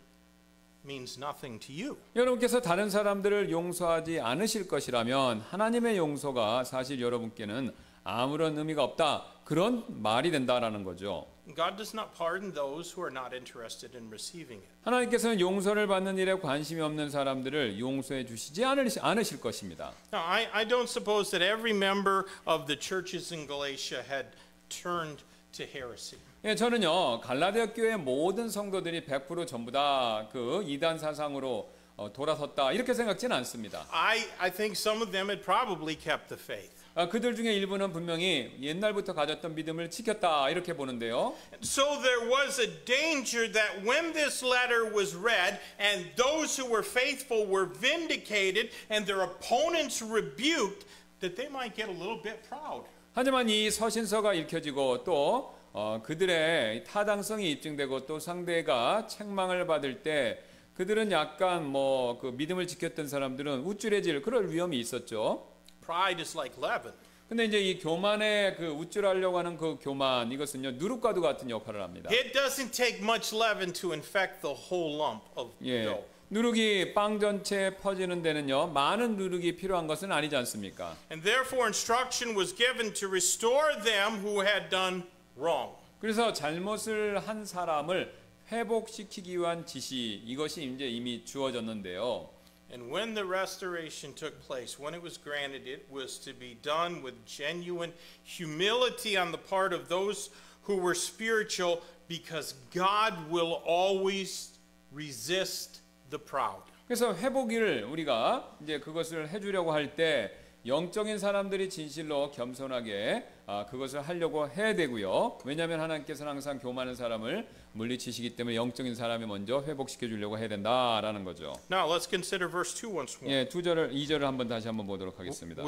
means nothing to you. 여러분께서 다른 사람들을 용서하지 않으실 것이라면 하나님의 용서가 사실 여러분께는 아무런 의미가 없다. 그런 말이 된다라는 거죠. God does not pardon those who are not interested in receiving it. 하나님께서는 용서를 받는 일에 관심이 없는 사람들을 용서해 주시지 않으실 것입니다. Now, I don't suppose that every member of the churches in Galatia had turned to heresy. 예, 저는요 갈라디아 교회 모든 성도들이 100% 전부 다 그 이단 사상으로 돌아섰다 이렇게 생각지는 않습니다. I think some of them had probably kept the faith. 그들 중에 일부는 분명히 옛날부터 가졌던 믿음을 지켰다 이렇게 보는데요. So there was a danger that when this letter was read and those who were faithful were vindicated and their opponents rebuked, that they might get a little bit proud. 하지만 이 서신서가 읽혀지고 또 그들의 타당성이 입증되고 또 상대가 책망을 받을 때 그들은 약간 뭐 그 믿음을 지켰던 사람들은 우쭐해질 그럴 위험이 있었죠. Pride is like leaven. 근데 이제 이 교만의 그 우쭐하려고 하는 그 교만 이것은요 누룩과도 같은 역할을 합니다. It doesn't take much leaven to infect the whole lump of dough. 누룩이 빵 전체에 퍼지는 데는요 많은 누룩이 필요한 것은 아니지 않습니까? And therefore instruction was given to restore them who had done wrong. 그래서 잘못을 한 사람을 회복시키기 위한 지시 이것이 이제 이미 주어졌는데요. And when the restoration took place, when it was granted, it was to be done with genuine humility on the part of those who were spiritual, because God will always resist the proud. 그래서 회복을 우리가 이제 그것을 해주려고 할 때 영적인 사람들이 진실로 겸손하게 그것을 하려고 해야 되고요. 왜냐하면 하나님께서는 항상 교만한 사람을 물리치시기 때문에 영적인 사람이 먼저 회복시켜 주려고 해야 된다라는 거죠. Now let's consider verse 2 once more. 예, 2절을 한번 다시 한번 보도록 하겠습니다.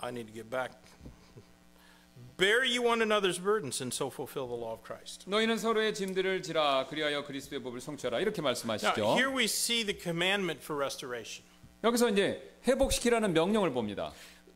I need to get back. Bear ye one another's burdens and so fulfill the law of Christ. 너희는 서로의 짐들을 지라 그리하여 그리스도의 법을 성취하라 이렇게 말씀하시죠. Now, here we see the commandment for restoration. 여기서 이제 회복시키라는 명령을 봅니다.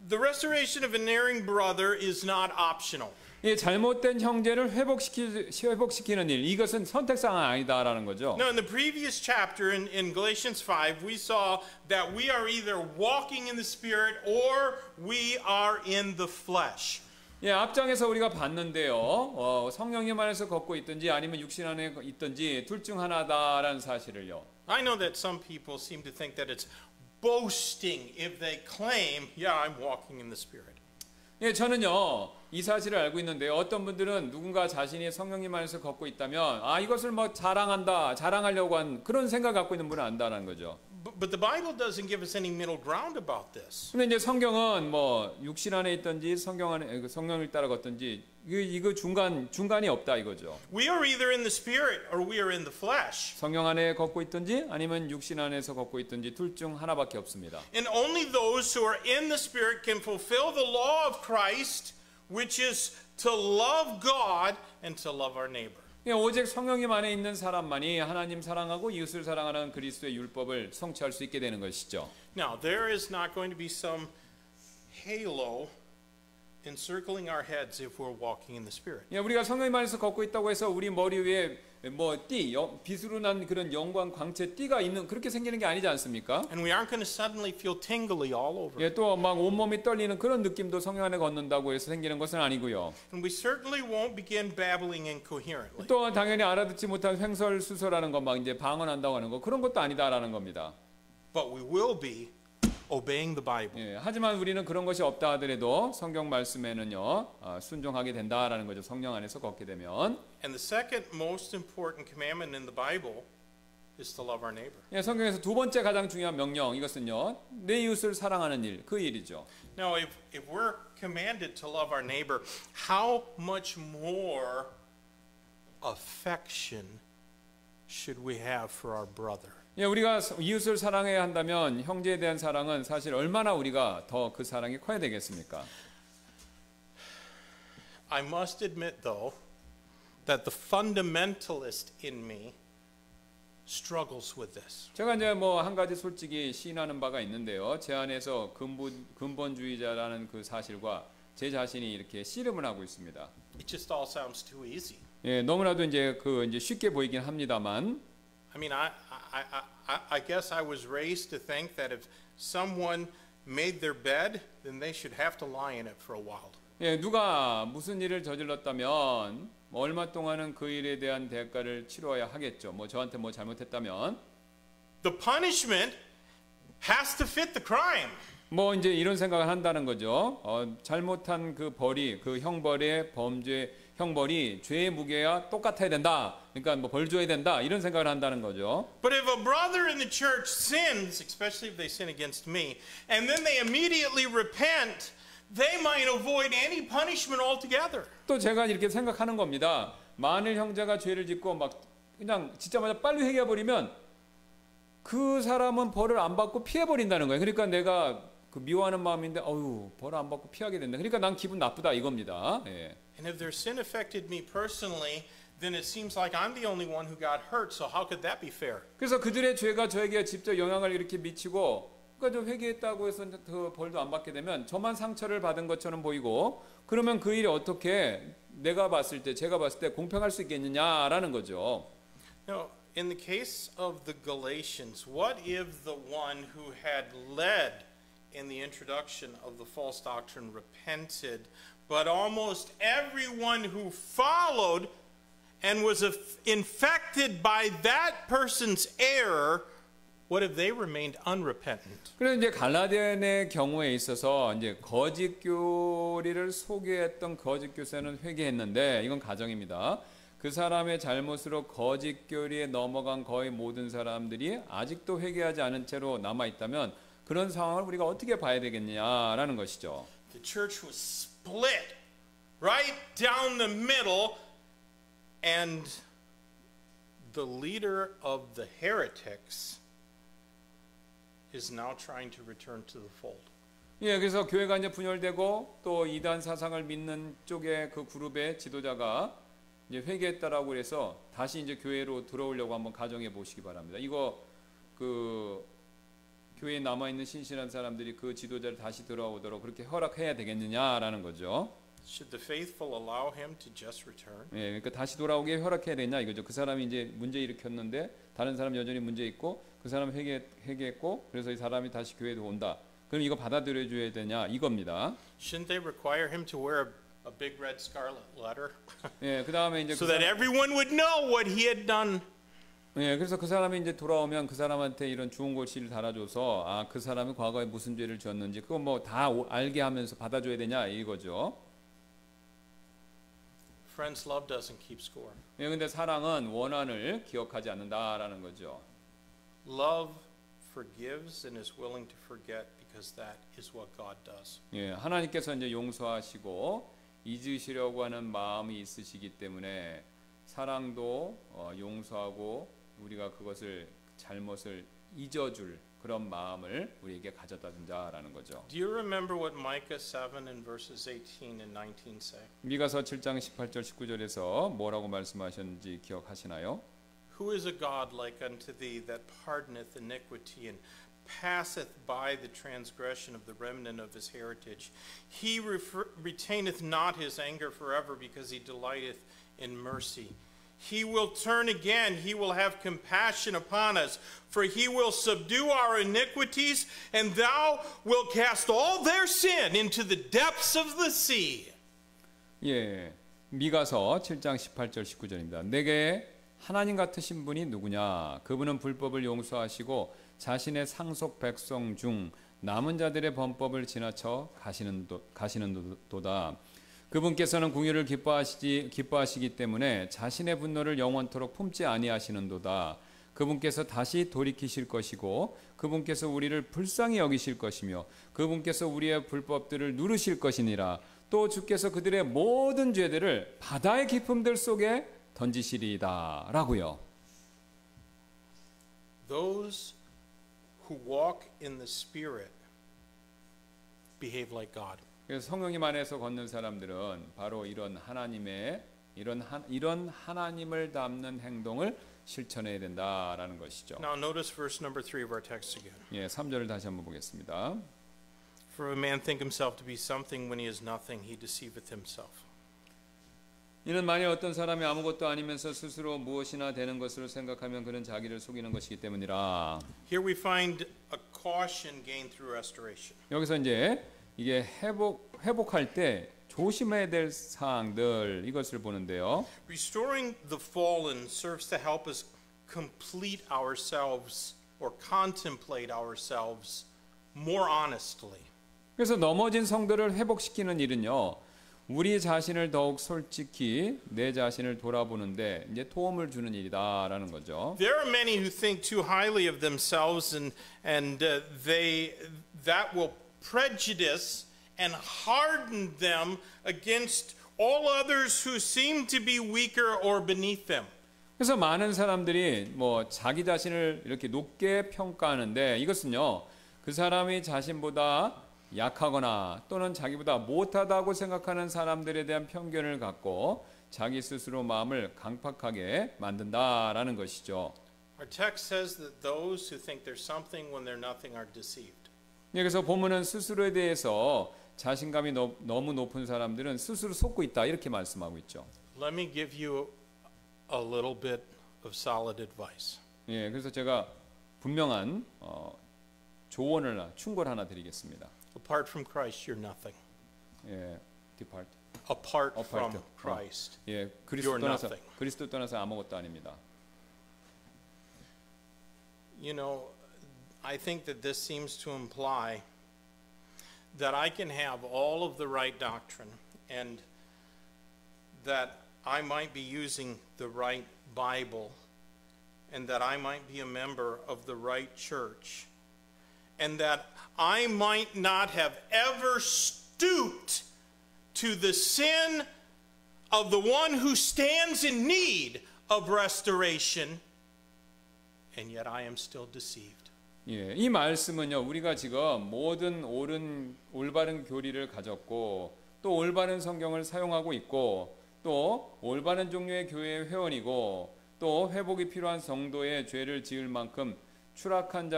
The restoration of an erring brother is not optional. 이 잘못된 형제를 회복시키는 일 이것은 선택사항 아니다라는 거죠. Now, in the previous chapter in Galatians 5, we saw that we are either walking in the Spirit or we are in the flesh. 예, 앞장에서 우리가 봤는데요. 성령님 안에서 걷고 있든지 아니면 육신 안에 있든지 둘 중 하나다라는 사실을요. I know that some people seem to think that it's boasting if they claim, yeah, I'm walking in the Spirit. 예, 저는요 이 사실을 알고 있는데요. 어떤 분들은 누군가 자신이 성령님 안에서 걷고 있다면 이것을 뭐 자랑하려고 한 그런 생각 갖고 있는 분은 안다라는 거죠. But the Bible doesn't give us any middle ground about this. 근데 이제 성경은 뭐 육신 안에 있든지 성령을 따라 걷든지 이거 중간이 없다 이거죠. We are either in the Spirit or we are in the flesh. 성령 안에 걷고 있든지 아니면 육신 안에서 걷고 있든지 둘 중 하나밖에 없습니다. And only those who are in the Spirit can fulfill the law of Christ, which is to love God and to love our neighbor. 오직 성령님 안에 있는 사람만이 하나님 사랑하고 이웃을 사랑하는 그리스도의 율법을 성취할 수 있게 되는 것이죠. Now, there is not going to be some halo encircling our heads if we're walking in the Spirit. 우리가 성령님 안에서 걷고 있다고 해서 우리 머리 위에 빛으로 난 그런 영광 광채 띠가 있는 그렇게 생기는 게 아니지 않습니까? And we aren't going to suddenly feel tingly all over. 또 막 온몸이 떨리는 그런 느낌도 성령 안에 걷는다고 해서 생기는 것은 아니고요. And we certainly won't begin babbling incoherently. 또 당연히 알아듣지 못한 횡설수설하는 것 막 이제 방언한다고 하는 거 그런 것도 아니다라는 겁니다. But we will be obeying the Bible. 하지만 우리는 그런 것이 없다 하더라도 성경 말씀에는요 순종하게 된다라는 거죠. 성령 안에서 걷게 되면. And the second most important commandment in the Bible is to love our neighbor. 성경에서 두 번째 가장 중요한 명령 이것은요 내 이웃을 사랑하는 일 그 일이죠. Now, if we're commanded to love our neighbor, how much more affection should we have for our brother? 우리가 이웃을 사랑해야 한다면 형제에 대한 사랑은 사실 얼마나 우리가 더 그 사랑이 커야 되겠습니까? I must admit, though, that the fundamentalist in me struggles with this. 제가 이제 한 가지 솔직히 시인하는 바가 있는데요. 제 안에서 근본주의자라는 그 사실과 제 자신이 이렇게 씨름을 하고 있습니다. It just all sounds too easy. 너무나도 이제 쉽게 보이긴 합니다만. I mean, I guess I was raised to think that if someone made their bed, then they should have to lie in it for a while. 누가 무슨 일을 저질렀다면 얼마 동안은 그 일에 대한 대가를 치러야 하겠죠. 저한테 잘못했다면 The punishment has to fit the crime. 이제 이런 생각을 한다는 거죠. 잘못한 그 벌이 그 형벌의 형벌이 죄의 무게와 똑같아야 된다. 그러니까 벌 줘야 된다. 이런 생각을 한다는 거죠. But if a brother in the church sins, especially if they sin against me, and then they immediately repent, they might avoid any punishment altogether. 또 제가 이렇게 생각하는 겁니다. 만일 형제가 죄를 짓고 그냥 짓자마자 빨리 회개해 버리면 그 사람은 벌을 안 받고 피해 버린다는 거예요. 그러니까 내가 미워하는 마음인데 벌을 안 받고 피하게 된다. 그러니까 난 기분 나쁘다 이겁니다. And if their sin affected me personally, then it seems like I'm the only one who got hurt. So how could that be fair? 그래서 그들의 죄가 저에게 직접 영향을 이렇게 미치고 그러니까 저 회개했다고 해서 그 벌도 안 받게 되면 저만 상처를 받은 것처럼 보이고 그러면 그 일이 어떻게 제가 봤을 때 공평할 수 있겠느냐라는 거죠. Now, in the case of the Galatians, what if the one who had led in the introduction of the false doctrine repented, but almost everyone who followed and was infected by that person's error, what if they remained unrepentant? 그래서 이제 갈라디아의 경우에 있어서 이제 거짓 교리를 소개했던 거짓 교사는 회개했는데 이건 가정입니다. 그 사람의 잘못으로 거짓 교리에 넘어간 거의 모든 사람들이 아직도 회개하지 않은 채로 남아 있다면 그런 상황을 우리가 어떻게 봐야 되겠냐라는 것이죠. The church was split right down the middle, and the leader of the heretics is now trying to return to the fold. 그래서 교회가 이제 분열되고 또 이단 사상을 믿는 쪽의 그 그룹의 지도자가 이제 회개했다라고 해서 다시 이제 교회로 들어오려고 한번 가정해 보시기 바랍니다. 이거 교회에 남아 있는 신실한 사람들이 그 지도자를 다시 들어오도록 그렇게 허락해야 되겠느냐라는 거죠. Should the faithful allow him to just return? 그러니까 다시 돌아오게 허락해야 되냐 이거죠. 그 사람이 이제 문제 일으켰는데 다른 사람 여전히 문제 있고 그 사람 회개했고 그래서 이 사람이 다시 교회에 온다. 그럼 이거 받아들여 줘야 되냐 이겁니다. Shouldn't they require him to wear a big red scarlet letter? 그다음에 이제 So that everyone would know what he had done. 그래서 그 사람이 이제 돌아오면 그 사람한테 이런 좋은 글씨를 달아줘서 그 사람이 과거에 무슨 죄를 지었는지 그거 다 알게 하면서 받아줘야 되냐 이거죠. Friends, love doesn't keep score. 근데 사랑은 원한을 기억하지 않는다라는 거죠. Love forgives and is willing to forget because that is what God does. 하나님께서 이제 용서하시고 잊으시려고 하는 마음이 있으시기 때문에 사랑도 용서하고 우리가 그것을 잘못을 잊어줄 그런 마음을 우리에게 가져다 준다라는 거죠. Do you remember what Micah 7 in verses 18 and 19 say? 미가서 7장 18절 19절에서 뭐라고 말씀하셨는지 기억하시나요? Who is a God like unto thee that pardoneth iniquity and passeth by the transgression of the remnant of his heritage? He retaineth not his anger forever because he delighteth in mercy. He will turn again, he will have compassion upon us, for he will subdue our iniquities, and thou wilt cast all their sin into the depths of the sea. 예, 미가서 7장 18절 19절입니다. 내게 하나님 같으신 분이 누구냐? 그분은 불법을 용서하시고 자신의 상속 백성 중 남은 자들의 범법을 지나쳐 가시는도다. 그분께서는 궁유를 기뻐하시기 때문에 자신의 분노를 영원토록 품지 아니하시는도다. 그분께서 다시 돌이키실 것이고 그분께서 우리를 불쌍히 여기실 것이며 그분께서 우리의 불법들을 누르실 것이니라. 또 주께서 그들의 모든 죄들을 바다의 깊음들 속에 던지시리이다 라고요. Those who walk in the Spirit behave like God. 그래서 성령님 안에서 걷는 사람들은 바로 이런 하나님의 이런 하나님을 닮는 행동을 실천해야 된다라는 것이죠. Now notice verse number 3 of our text again. 예, 3절을 다시 한번 보겠습니다. For a man think himself to be something when he is nothing, he deceiveth himself. 이는 만일 어떤 사람이 아무것도 아니면서 스스로 무엇이나 되는 것으로 생각하면 그는 자기를 속이는 것이기 때문이라. Here we find a caution gained through restoration. 여기서 이제 이게 회복할 때 조심해야 될 사항들 이것을 보는데요. Restoring the fallen serves to help us complete ourselves or contemplate ourselves more honestly. 그래서 넘어진 성도를 회복시키는 일은요. 우리 자신을 더욱 솔직히 내 자신을 돌아보는데 이제 도움을 주는 일이다라는 거죠. There are many who think too highly of themselves and that will prejudice and harden them against all others who seem to be weaker or beneath them. 그래서 많은 사람들이 뭐 자기 자신을 이렇게 높게 평가하는데 이것은요. 그 사람이 자신보다 약하거나 또는 자기보다 못하다고 생각하는 사람들에 대한 편견을 갖고 자기 스스로 마음을 강팍하게 만든다라는 것이죠. Our text says that those who think they're something when they're nothing are deceived. 여기서 보면은 스스로에 대해서 자신감이 너무 높은 사람들은 스스로 속고 있다 이렇게 말씀하고 있죠. Let me give you a little bit of solid advice. 예, 그래서 제가 분명한 조언을 충고를 하나 드리겠습니다. Apart from Christ, you're nothing. 예, depart. Apart from Christ, 예, you're nothing. 그리스도 떠나서 아무것도 아닙니다. You know, I think that this seems to imply that I can have all of the right doctrine and that I might be using the right Bible and that I might be a member of the right church and that I might not have ever stooped to the sin of the one who stands in need of restoration, and yet I am still deceived. 예, 이 말씀은요. 우리가 지금 모든 올바른 교리를 가졌고 또 올바른 성경을 사용하고 있고 또 올바른 종류의 교회의 회원이고 또 회복이 필요한 성도의 죄를 지을 만큼 추락한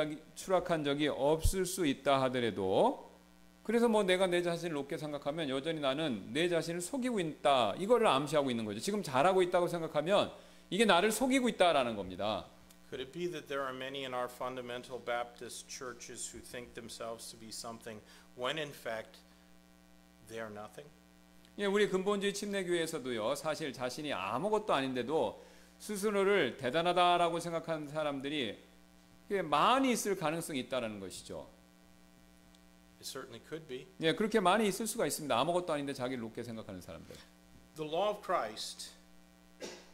적이 없을 수 있다 하더라도 그래서 뭐 내가 내 자신을 높게 생각하면 여전히 나는 내 자신을 속이고 있다. 이거를 암시하고 있는 거죠. 지금 잘하고 있다고 생각하면 이게 나를 속이고 있다라는 겁니다. Could it be that there are many in our fundamental Baptist churches who think themselves to be something when in fact they are nothing? 예, 우리 근본주의 침례교회에서도요. 사실 자신이 아무것도 아닌데도 스스로를 대단하다라고 생각하는 사람들이 많이 있을 가능성이 있다는 것이죠. It certainly could be. 예, 그렇게 많이 있을 수가 있습니다. 아무것도 아닌데 자기를 높게 생각하는 사람들. The law of Christ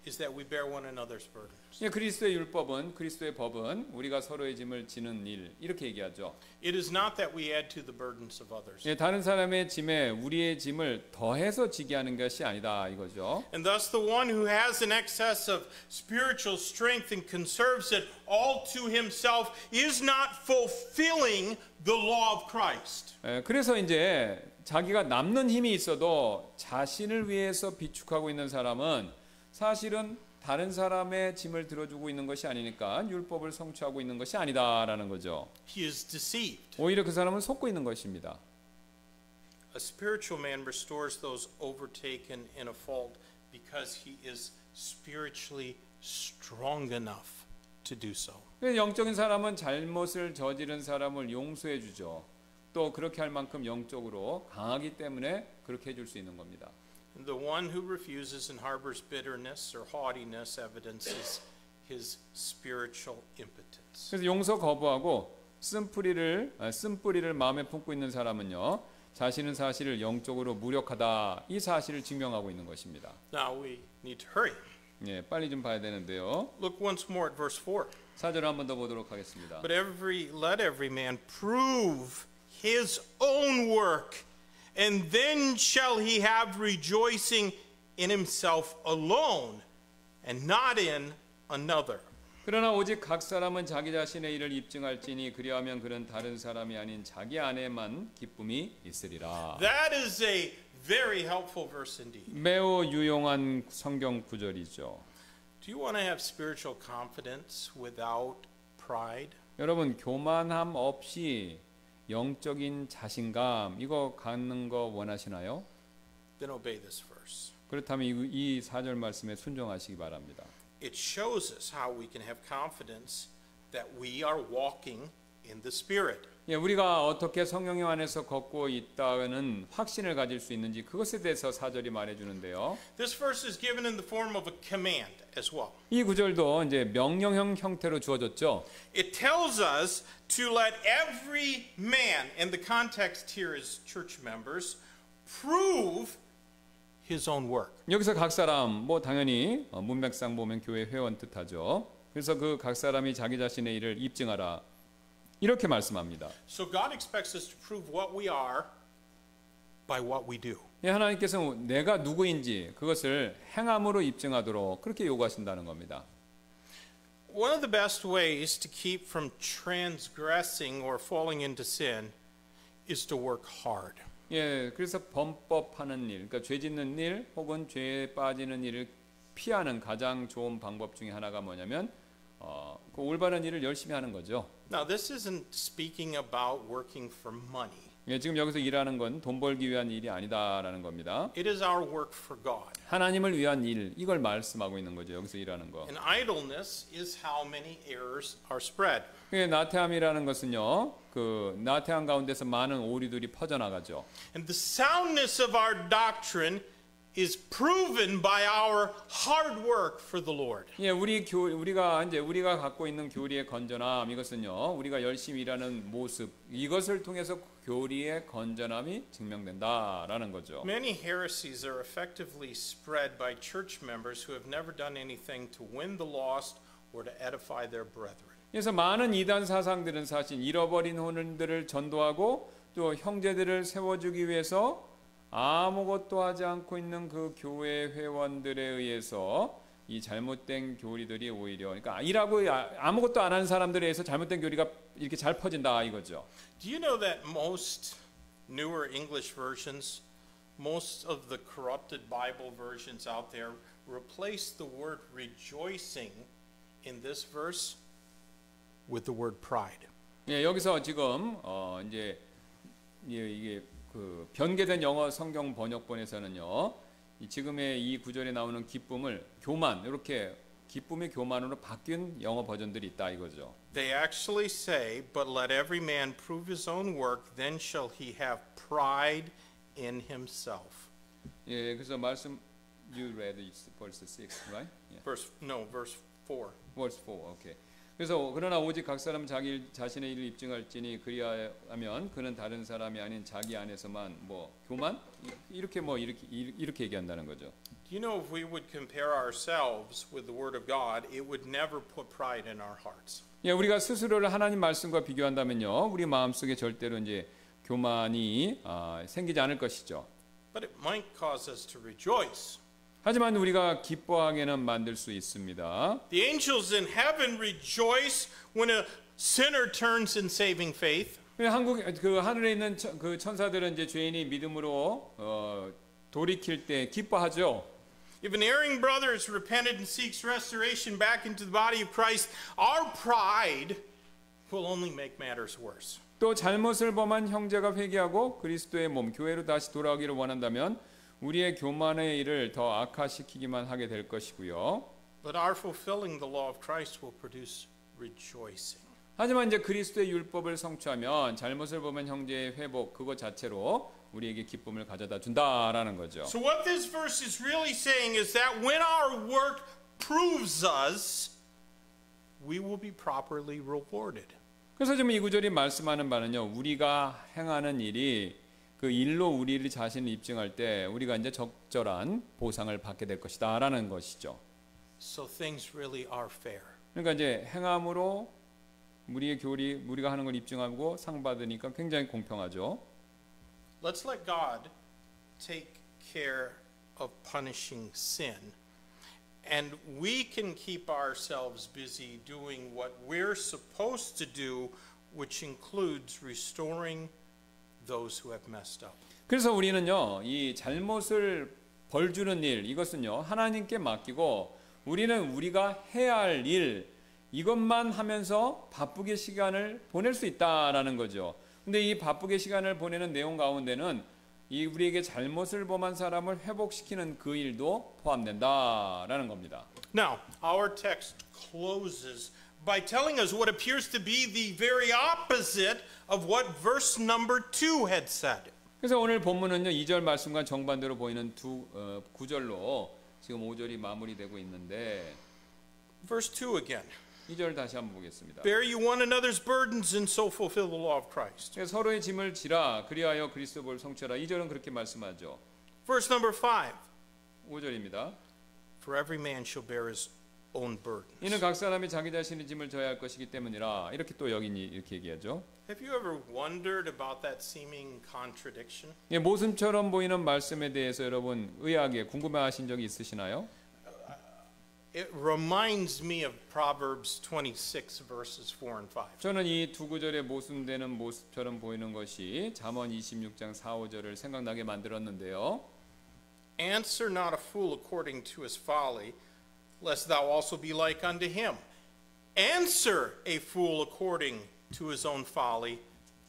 is that we bear one another's burdens. 예, 그리스도의 율법은 그리스도의 법은 우리가 서로의 짐을 지는 일 이렇게 얘기하죠. It is not that we add to the burdens of others. 예, 다른 사람의 짐에 우리의 짐을 더해서 지게 하는 것이 아니다 이거죠. And thus the one who has an excess of spiritual strength and conserves it all to himself is not fulfilling the law of Christ. 예, 그래서 이제 자기가 남는 힘이 있어도 자신을 위해서 비축하고 있는 사람은 사실은 다른 사람의 짐을 들어주고 있는 것이 아니니까 율법을 성취하고 있는 것이 아니다라는 거죠. He is deceived. 오히려 그 사람은 속고 있는 것입니다. A spiritual man restores those overtaken in a fault because he is spiritually strong enough to do so. 영적인 사람은 잘못을 저지른 사람을 용서해 주죠. 또 그렇게 할 만큼 영적으로 강하기 때문에 그렇게 해줄 수 있는 겁니다. The one who refuses and harbors bitterness or haughtiness evidences his spiritual impotence. 그래서 용서 거부하고 쓴뿌리를 마음에 품고 있는 사람은요, 자신은 사실을 영적으로 무력하다 이 사실을 증명하고 있는 것입니다. Now we need to hurry. 예, 빨리 좀 봐야 되는데요. Look once more at verse 4. 4절 한 번 더 보도록 하겠습니다. But let every man prove his own work, and then shall he have rejoicing in himself alone, and not in another. 그러나 오직 각 사람은 자기 자신의 일을 입증할지니 그리하면 그는 다른 사람이 아닌 자기 안에만 기쁨이 있으리라. That is a very helpful verse indeed. 매우 유용한 성경 구절이죠. Do you want to have spiritual confidence without pride? 여러분 교만함 없이 영적인 자신감 이거 갖는 거 원하시나요? Then obey this verse. 그렇다면 이 4절 말씀에 순종하시기 바랍니다. It shows us how we can have confidence that we are walking in the Spirit. 예, 우리가 어떻게 성령 안에서 걷고 있다는 확신을 가질 수 있는지 그것에 대해서 4절이 말해주는데요. This verse is given in the form of a command as well. 이 구절도 이제 명령형 형태로 주어졌죠. It tells us to let every man, and the context here is church members, prove his own work. 여기서 각 사람 뭐 당연히 문맥상 보면 교회 회원 뜻하죠. 그래서 그 각 사람이 자기 자신의 일을 입증하라 이렇게 말씀합니다. So God expects us to prove what we are by what we do. 예, 하나님께서 내가 누구인지 그것을 행함으로 입증하도록 그렇게 요구하신다는 겁니다. One of the best ways to keep from transgressing or falling into sin is to work hard. 예, 그래서 범법하는 일, 그러니까 죄 짓는 일 혹은 죄에 빠지는 일을 피하는 가장 좋은 방법 중에 하나가 뭐냐면 그 올바른 일을 열심히 하는 거죠. Now this isn't speaking about working for money. 예, 지금 여기서 일하는 건 돈 벌기 위한 일이 아니다라는 겁니다. It is our work for God. 하나님을 위한 일, 이걸 말씀하고 있는 거죠. 여기서 일하는 거. And idleness is how many errors are spread. 그 나태함이라는 것은요, 그 나태함 가운데서 많은 오류들이 퍼져나가죠. And the soundness of our doctrine is proven by our hard work for the Lord. 예, 우리가 갖고 있는 교리의 건전함 이것은요, 우리가 열심히 일하는 모습 이것을 통해서 교리의 건전함이 증명된다라는 거죠. Many heresies are effectively spread by church members who have never done anything to win the lost or to edify their brethren. 그래서 많은 이단 사상들은 사실 잃어버린 혼들을 전도하고 또 형제들을 세워주기 위해서 아무것도 하지 않고 있는 그 교회 회원들에 의해서 이 잘못된 교리들이 오히려 그러니까 일하고 아무것도 안 하는 사람들에 의해서 잘못된 교리가 이렇게 잘 퍼진다 이거죠. Do you know that most newer English versions, most of the corrupted Bible versions out there replace the word rejoicing in this verse with the word pride. 예, 여기서 지금 이제 이게 그 변개된 영어 성경 번역본에서는요. 지금의 이 구절에 나오는 기쁨을 교만 이렇게 기쁨의 교만으로 바뀐 영어 버전들이 있다 이거죠. They actually say, but let every man prove his own work, then shall he have pride in himself. 예, 그래서 말씀 you read verse 6, right? Yeah. Verse 4. verse 4. 오케이. 그래서 그러나 오직 각 사람 자기 자신의 일을 입증할지니 그리하면 그는 다른 사람이 아닌 자기 안에서만 뭐 교만 이렇게 얘기한다는 거죠. Do you know if we would compare ourselves with the Word of God, it would never put pride in our hearts. 예, 우리가 스스로를 하나님 말씀과 비교한다면요, 우리 마음속에 절대로 이제 교만이 생기지 않을 것이죠. But it might cause us to rejoice. 하지만 우리가 기뻐하게는 만들 수 있습니다. The angels in heaven rejoice when a sinner turns in saving faith. 한국 그 하늘에 있는 그 천사들은 이제 죄인이 믿음으로 돌이킬 때 기뻐하죠. If an erring brother is repented and seeks restoration back into the body of Christ, our pride will only make matters worse. 또 잘못을 범한 형제가 회개하고 그리스도의 몸 교회로 다시 돌아오기를 원한다면 우리의 교만의 일을 더 악화시키기만 하게 될 것이고요. But our fulfilling the law of Christ will produce rejoicing. 하지만 이제 그리스도의 율법을 성취하면 잘못을 범한 형제의 회복 그것 자체로 우리에게 기쁨을 가져다 준다라는 거죠. So what this verse is really saying is that when our work proves us, we will be properly rewarded. 그래서 지금 이 구절이 말씀하는 바는요, 우리가 행하는 일이 그 일로 우리 자신을 입증할 때 우리가 이제 적절한 보상을 받게 될 것이다라는 것이죠. So things really are fair. 그러니까 이제 행함으로 우리의 교리 우리가 하는 걸 입증하고 상 받으니까 굉장히 공평하죠. Let's let God take care of punishing sin. And we can keep ourselves busy doing what we're supposed to do, which includes restoring those who have messed up. 그래서 우리는요, 이 잘못을 벌주는 일, 이것은요, 하나님께 맡기고 우리는 우리가 해야 할 일, 이것만 하면서 바쁘게 시간을 보낼 수 있다라는 거죠. 근데 이 바쁘게 시간을 보내는 내용 가운데는 이 우리에게 잘못을 범한 사람을 회복시키는 그 일도 포함된다라는 겁니다. Now, our text closes by telling us what appears to be the very opposite of what verse number 2 had said. 그래서 오늘 본문은요, 2절 말씀과 정반대로 보이는 두 구절로 지금 5절이 마무리되고 있는데 Verse 2 again. 2절 다시 한번 보겠습니다. Bear you one another's burdens and so fulfill the law of Christ. 서로의 짐을 지라 그리하여 그리스도를 성취하라. 2절은 그렇게 말씀하죠. Verse number 5. 5절입니다. For every man shall bear his own burdens. 이는 각 사람이 자기 자신의 짐을 져야 할 것이기 때문이라. 이렇게 또 여기니 이렇게 얘기하죠. Have you ever wondered about that seeming contradiction? 예, 모순처럼 보이는 말씀에 대해서 여러분 의아하게 궁금해하신 적이 있으시나요? It reminds me of Proverbs 26 verses 4 and 5. 저는 이 두 구절의 모순되는 모습처럼 보이는 것이 잠언 26장 4, 5절을 생각나게 만들었는데요. Answer not a fool according to his folly, lest thou also be like unto him. Answer a fool according to his own folly,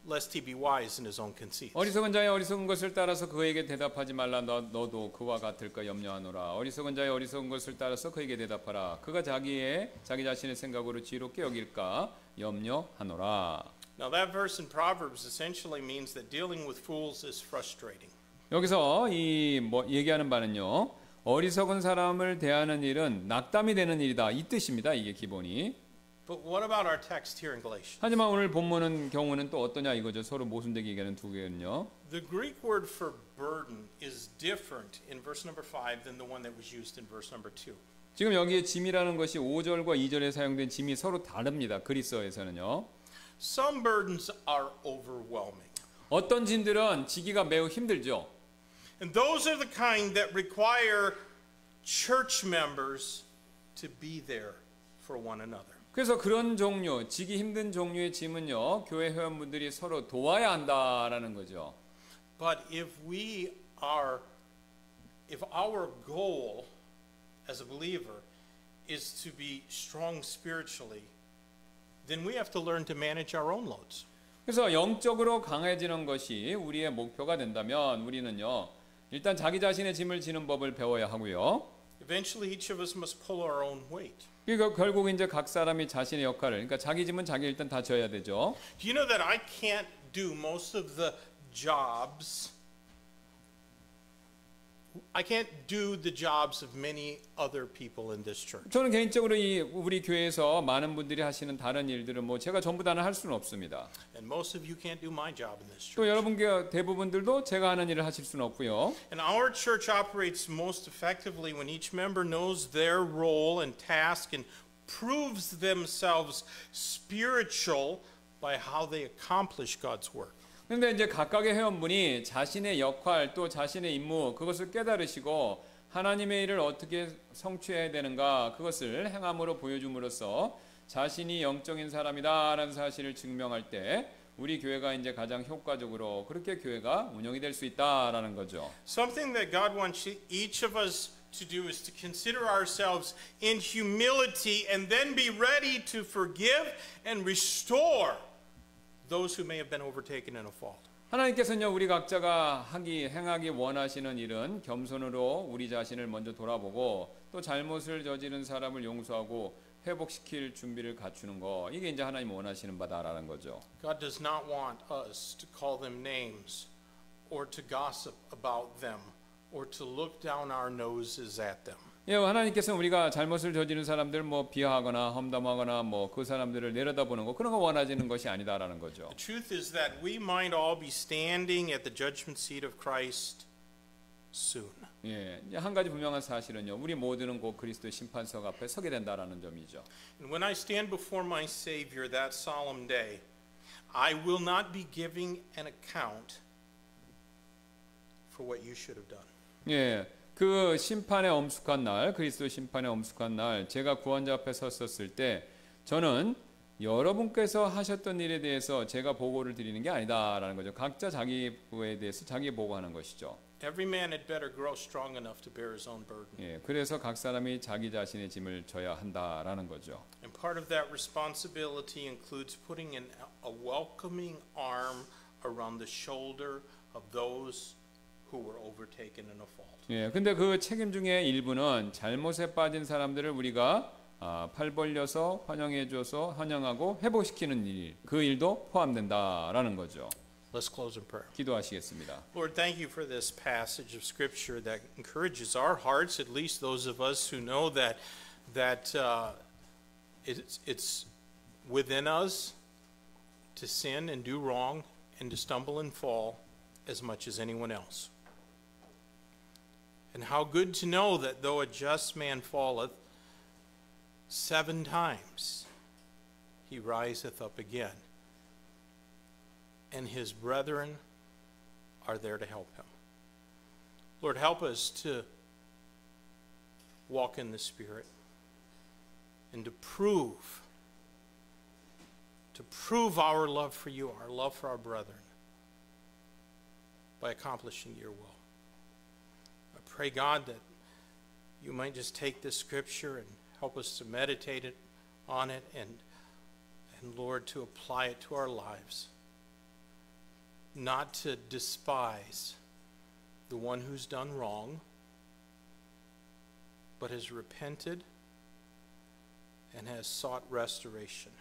lest he be wise in his own conceit. 어리석은 자의 어리석은 것을 따라서 그에게 대답하지 말라. 너도 그와 같을까 염려하노라. 어리석은 자의 어리석은 것을 따라서 그에게 대답하라. 그가 자기 자신의 생각으로 지혜롭게 여길까 염려하노라. Now that verse in Proverbs essentially means that dealing with fools is frustrating. 여기서 얘기하는 바는요, 어리석은 사람을 대하는 일은 낙담이 되는 일이다, 이 뜻입니다. 이게 기본이. But what about our text here in Galatians? 하지만 오늘 본문은 경우는 또 어떠냐 이거죠. 서로 모순되게 얘기하는 두 개는요. The Greek word for burden is different in verse number 5 than the one that was used in verse number 2. 지금 여기에 짐이라는 것이 5절과 2절에 사용된 짐이 서로 다릅니다. 그리스어에서는요. Some burdens are overwhelming. 어떤 짐들은 지기가 매우 힘들죠. And those are the kind that require church members to be there for one another. 그래서 그런 종류, 지기 힘든 종류의 짐은요, 교회 회원분들이 서로 도와야 한다라는 거죠. But if our goal as a believer is to be strong spiritually, then we have to learn to manage our own loads. 그래서 영적으로 강해지는 것이 우리의 목표가 된다면 우리는요, 일단 자기 자신의 짐을 지는 법을 배워야 하고요. Eventually each of us must pull our own weight. 그러니까 결국 이제 각 사람이 자신의 역할을, 그러니까 자기 짐은 자기 일단 다 져야 되죠. Do you know that I can't do most of the jobs I can't do the jobs of many other people in this church. 저는 개인적으로 우리 교회에서 많은 분들이 하시는 다른 일들은 뭐 제가 전부 다는 할 수는 없습니다. And most of you can't do my job in this 또 church. 여러분 대부분들도 제가 하는 일을 하실 수는 없고요. And our church operates most effectively when each member knows their role and task and proves themselves spiritual by how they accomplish God's work. 그런데 이제 각각의 회원분이 자신의 역할 또 자신의 임무 그것을 깨달으시고 하나님의 일을 어떻게 성취해야 되는가 그것을 행함으로 보여줌으로써 자신이 영적인 사람이다라는 사실을 증명할 때 우리 교회가 이제 가장 효과적으로 그렇게 교회가 운영이 될 수 있다라는 거죠. Something that God wants each of us to do is to consider ourselves in humility and then be ready to forgive and restore those who may have been overtaken in a fault. 하나님께서는요 우리 각자가 행하기 원하시는 일은 겸손으로 우리 자신을 먼저 돌아보고 또 잘못을 저지른 사람을 용서하고 회복시킬 준비를 갖추는 거 이게 이제 하나님 원하시는 바다라는 거죠. God does not want us to call them names or to gossip about them or to look down our noses at them. 예, 하나님께서는 우리가 잘못을 저지른 사람들 뭐 비하하거나 험담하거나 뭐 그 사람들을 내려다보는 거 그런 거 원하시는 것이 아니다라는 거죠. The truth is that we might all be standing at the judgment seat of Christ soon. 예, 한 가지 분명한 사실은요. 우리 모두는 곧 그리스도의 심판석 앞에 서게 된다라는 점이죠. And when I stand before my Savior that solemn day, I will not be giving an account for what you should have done. 예. 그 심판의 엄숙한 날, 그리스도 심판의 엄숙한 날, 제가 구원자 앞에 섰었을 때 저는 여러분께서 하셨던 일에 대해서 제가 보고를 드리는 게 아니다라는 거죠. 각자 자기 부에 대해서 자기 보고하는 것이죠. Every man had better grow strong enough to bear his own burden. 예, 그래서 각 사람이 자기 자신의 짐을 져야 한다라는 거죠. And part of that responsibility includes putting a welcoming arm around the shoulder of those who were overtaken in a fault. 예, 근데 그 책임 중에 일부는 잘못에 빠진 사람들을 우리가 팔 벌려서 환영해줘서 환영하고 회복시키는 일, 그 일도 포함된다라는 거죠. Let's close in prayer. 기도하시겠습니다. Lord, thank you for this passage of Scripture that encourages our hearts, at least those of us who know that it's within us to sin and do wrong and to stumble and fall as much as anyone else. And how good to know that though a just man falleth 7 times, he riseth up again. And his brethren are there to help him. Lord, help us to walk in the Spirit and to prove our love for you, our love for our brethren, by accomplishing your will. I pray, God, that you might just take this scripture and help us to meditate on it and Lord, to apply it to our lives. Not to despise the one who's done wrong, but has repented and has sought restoration,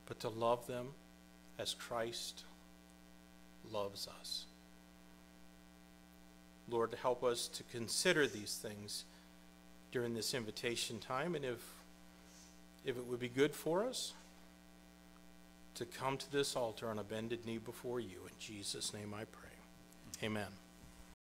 but to love them as Christ loves us. Lord, help us to consider these things during this invitation time, and if it would be good for us to come to this altar on a bended knee before you. In Jesus' name I pray. Amen.